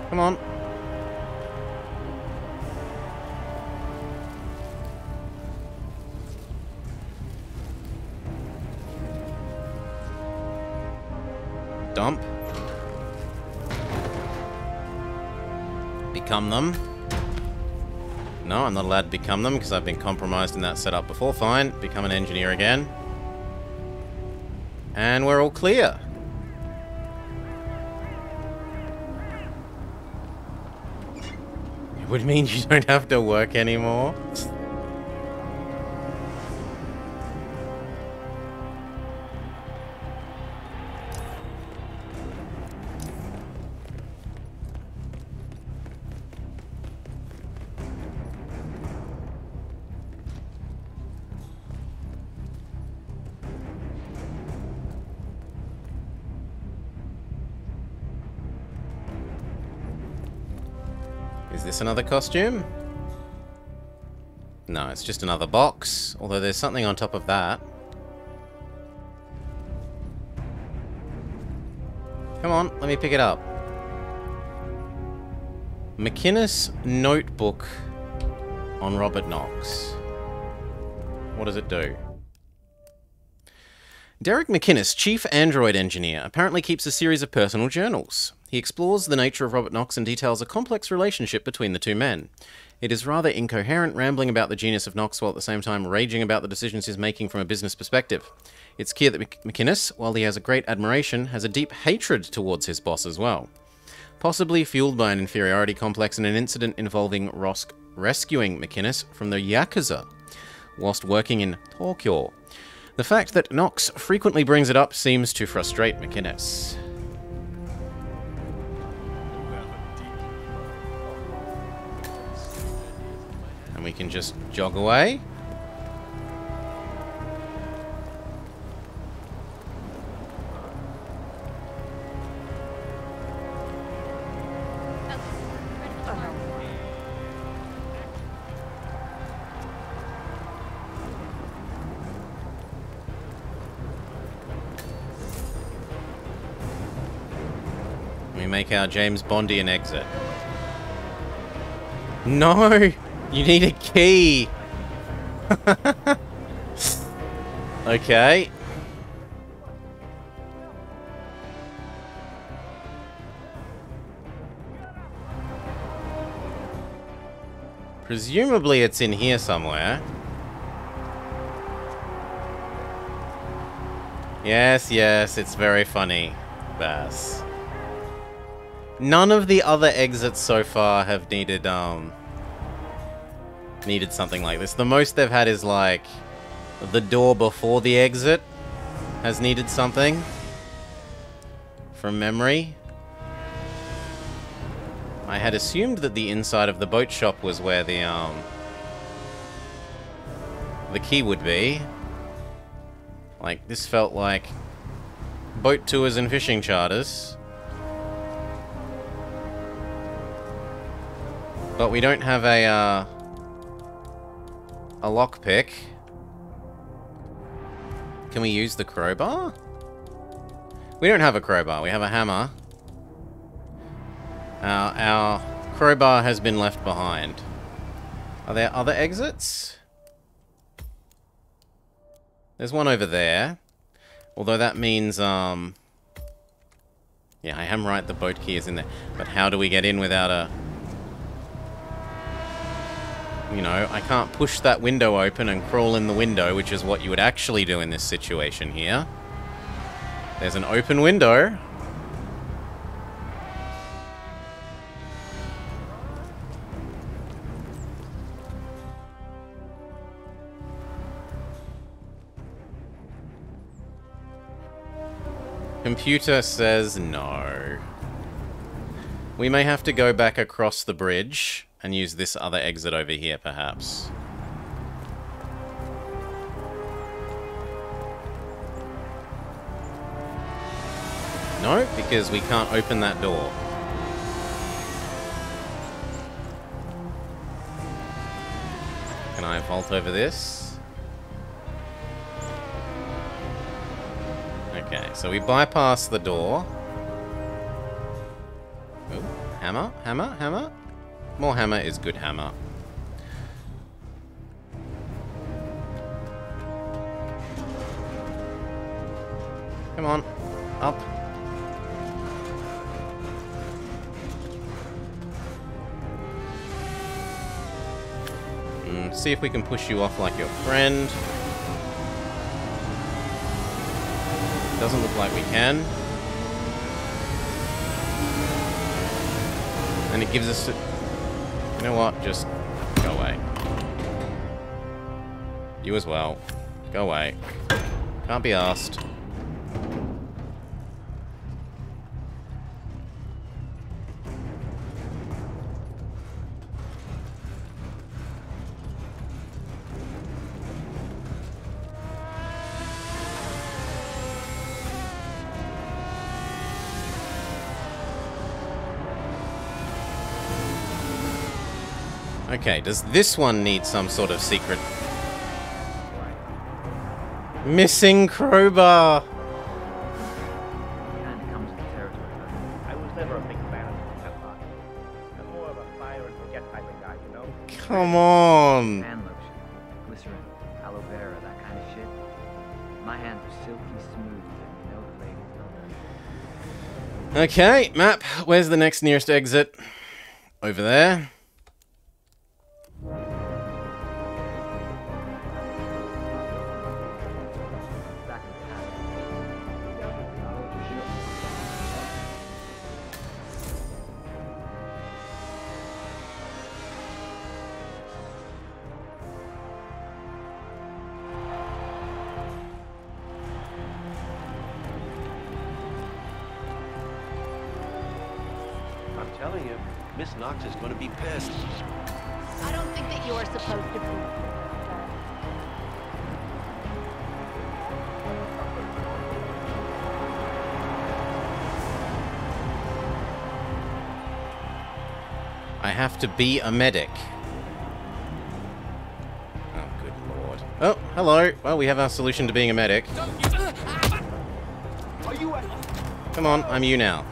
Come on. Dump. Become them. No, I'm not allowed to become them because I've been compromised in that setup before. Fine. Become an engineer again. And we're all clear. It would mean you don't have to work anymore. Is this another costume? No, it's just another box. Although there's something on top of that. Come on, let me pick it up. McInnes notebook on Robert Knox. What does it do? Derek McInnes, chief android engineer, apparently keeps a series of personal journals. He explores the nature of Robert Knox and details a complex relationship between the two men. It is rather incoherent, rambling about the genius of Knox while at the same time raging about the decisions he's making from a business perspective. It's clear that McInnes, while he has a great admiration, has a deep hatred towards his boss as well. Possibly fueled by an inferiority complex and an incident involving Rosk rescuing McInnes from the Yakuza whilst working in Tokyo. The fact that Knox frequently brings it up seems to frustrate McInnes. And we can just jog away. We make our James Bondian exit. No! You need a key! Okay. Presumably it's in here somewhere. Yes, yes, it's very funny, Bass. None of the other exits so far have needed something like this. The most they've had is like the door before the exit has needed something from memory. I had assumed that the inside of the boat shop was where the key would be. Like, this felt like boat tours and fishing charters. But we don't have a lockpick. Can we use the crowbar? We don't have a crowbar, we have a hammer. Our crowbar has been left behind. Are there other exits? There's one over there. Although that means, yeah, I am right, the boat key is in there. But how do we get in without a... You know, I can't push that window open and crawl in the window, which is what you would actually do in this situation here. There's an open window. Computer says no. We may have to go back across the bridge and use this other exit over here, perhaps. No, because we can't open that door. Can I vault over this? Okay, so we bypass the door. Ooh, hammer, hammer, hammer. More hammer is good hammer. Come on, up. See if we can push you off like your friend. Doesn't look like we can. And it gives us... You know what? Just go away. You as well. Go away. Can't be asked. Okay, does this one need some sort of secret? Missing crowbar! Kind of comes to territory. I was never a big fan of Teflon. I'm more of a fire and forget type of guy, you know? Come on! Hand lotion, glycerin, aloe vera, that kind of shit. My hands are silky smooth, and you know the ladies don't know. Okay, map. Where's the next nearest exit? Over there. I'm telling you, Miss Knox is going to be pissed. I don't think that you're supposed to be. I have to be a medic. Oh, good lord. Oh, hello. Well, we have our solution to being a medic. Come on, I'm you now.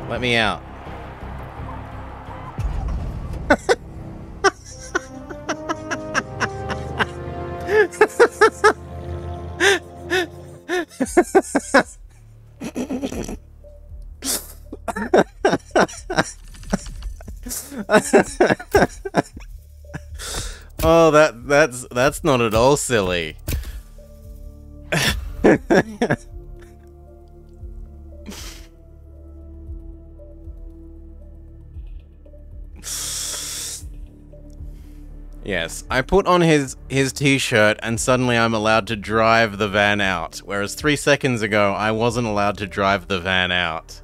Let me out. Oh, that's not at all silly. Yes, I put on his t-shirt and suddenly I'm allowed to drive the van out, whereas 3 seconds ago I wasn't allowed to drive the van out.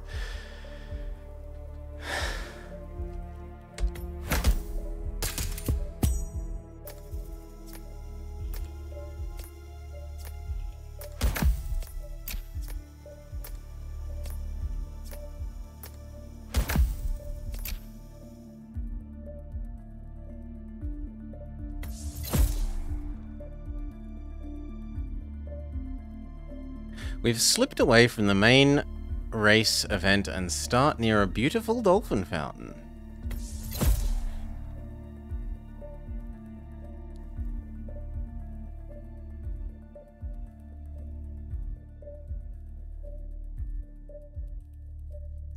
We've slipped away from the main race event and start near a beautiful dolphin fountain.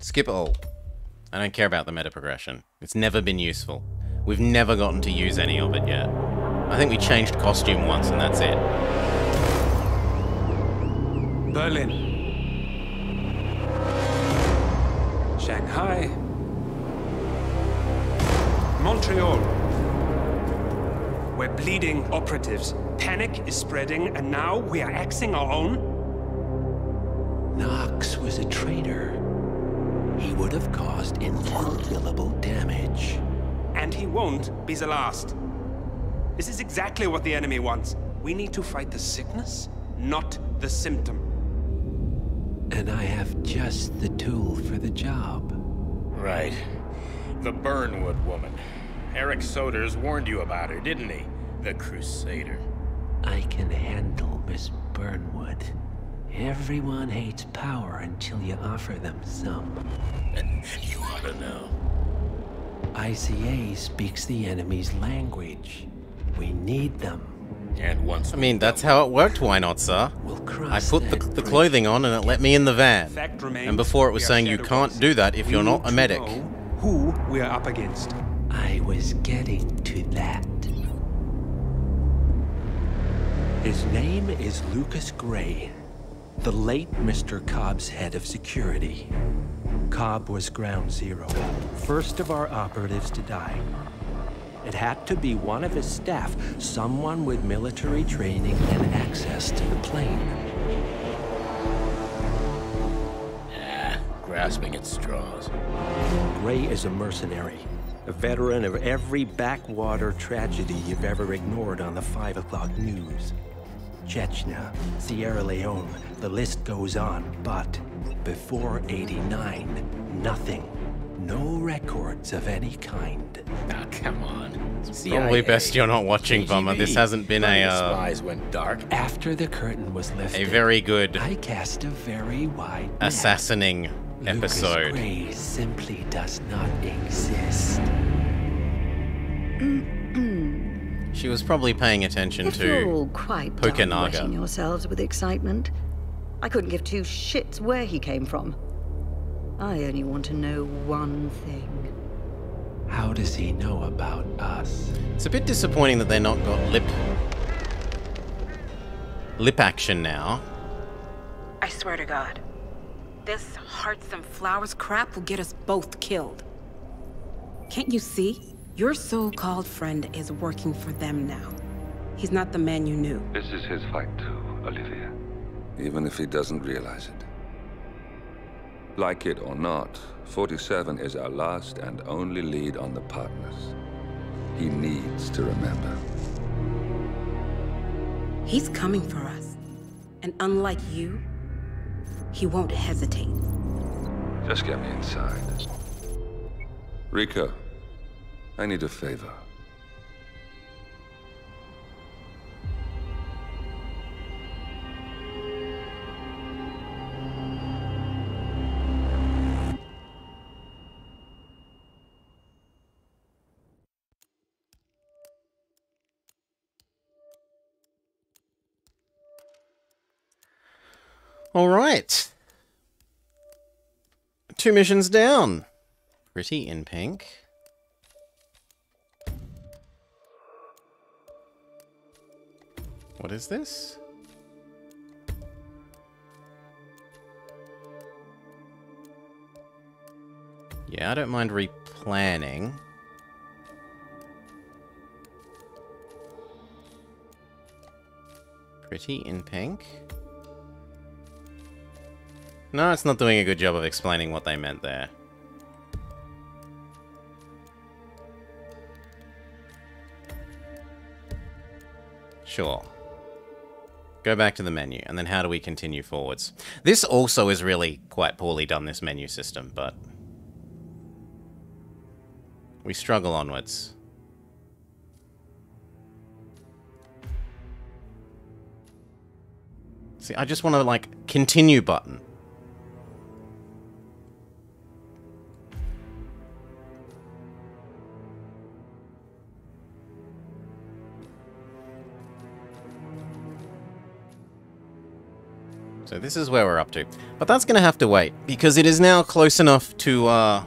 Skip all. I don't care about the meta progression. It's never been useful. We've never gotten to use any of it yet. I think we changed costume once and that's it. Berlin. Shanghai. Montreal. We're bleeding operatives. Panic is spreading, and now we are axing our own? Knox was a traitor. He would have caused incalculable damage. And he won't be the last. This is exactly what the enemy wants. We need to fight the sickness, not the symptom. And I have just the tool for the job. Right. The Burnwood woman. Eric Soders warned you about her, didn't he? The Crusader. I can handle Miss Burnwood. Everyone hates power until you offer them some. You ought to know. ICA speaks the enemy's language. We need them. And once I mean, that's how it worked, why not, sir? I put the clothing on and it let me in the van. And before it was saying you can't do that if you're not a medic. Who we're up against. I was getting to that. His name is Lucas Gray, the late Mr. Cobb's head of security. Cobb was ground zero, first of our operatives to die. It had to be one of his staff, someone with military training and access to the plane. Grasping at straws. Gray is a mercenary, a veteran of every backwater tragedy you've ever ignored on the 5 o'clock news. Chechnya, Sierra Leone, the list goes on, but before '89, nothing. No records of any kind. Ah, come on. It's probably best you're not watching, Bummer. This hasn't been a spies went dark. After the curtain was lifted, a very good I cast a very wide net. assassinating episode. Lucas Gray simply does not exist. She was probably paying attention If you're all to quite done wetting Pokanaga. yourselves with excitement, I couldn't give two shits where he came from. I only want to know one thing. How does he know about us? It's a bit disappointing that they're not got lip action now. I swear to God, this hearts and flowers crap will get us both killed. Can't you see? Your so-called friend is working for them now. He's not the man you knew. This is his fight too, Olivia. Even if he doesn't realize it. Like it or not, 47 is our last and only lead on the partners. He needs to remember. He's coming for us. And unlike you, he won't hesitate. Just get me inside. Rico, I need a favor. All right. 2 missions down. Pretty in pink. What is this? Yeah, I don't mind replanning. Pretty in pink. No, it's not doing a good job of explaining what they meant there. Sure. Go back to the menu, and then how do we continue forwards? This also is really quite poorly done, this menu system, but we struggle onwards. See, I just want to, like, continue button. So this is where we're up to. But that's going to have to wait, because it is now close enough to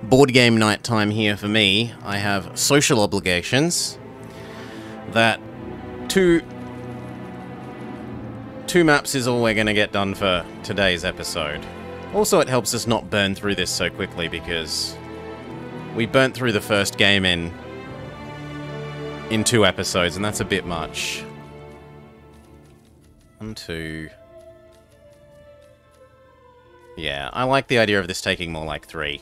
board game night time here for me. I have social obligations that two maps is all we're going to get done for today's episode. Also, it helps us not burn through this so quickly, because we burnt through the first game in 2 episodes, and that's a bit much. 1, 2... Yeah, I like the idea of this taking more like 3.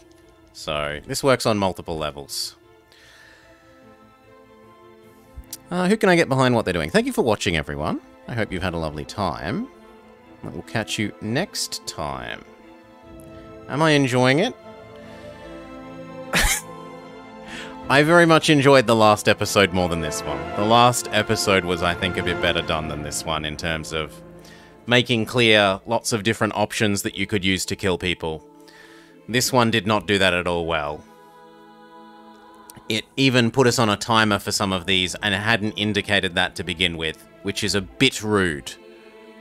So, this works on multiple levels. Who can I get behind what they're doing? Thank you for watching, everyone. I hope you've had a lovely time. We'll catch you next time. Am I enjoying it? I very much enjoyed the last episode more than this one. The last episode was, I think, a bit better done than this one in terms of making clear lots of different options that you could use to kill people. This one did not do that at all well. It even put us on a timer for some of these, and it hadn't indicated that to begin with, which is a bit rude.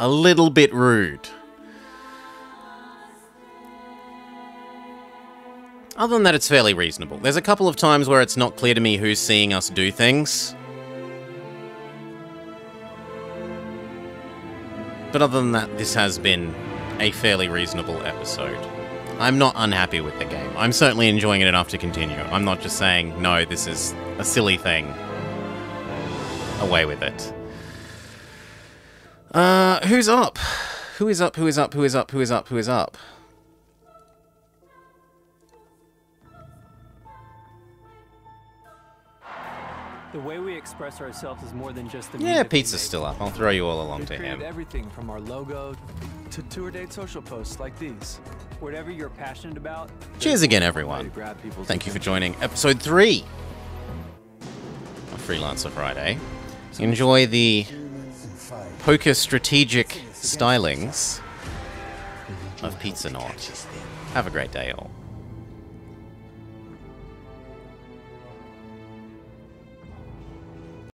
A little bit rude. Other than that, it's fairly reasonable. There's a couple of times where it's not clear to me who's seeing us do things. But other than that, this has been a fairly reasonable episode. I'm not unhappy with the game. I'm certainly enjoying it enough to continue. I'm not just saying, no, this is a silly thing. Away with it. Who's up? Who is up? Who is up? Who is up? Who is up? Who is up? The way we express ourselves is more than just the Yeah, Pizza's still up. I'll throw you all along to him. Everything from our logo to tour date social posts like these. Whatever you're passionate about. Cheers again, everyone. Thank you for joining episode 3 of Freelancer Friday. Enjoy the poker strategic stylings of Pizza Not. Have a great day, all.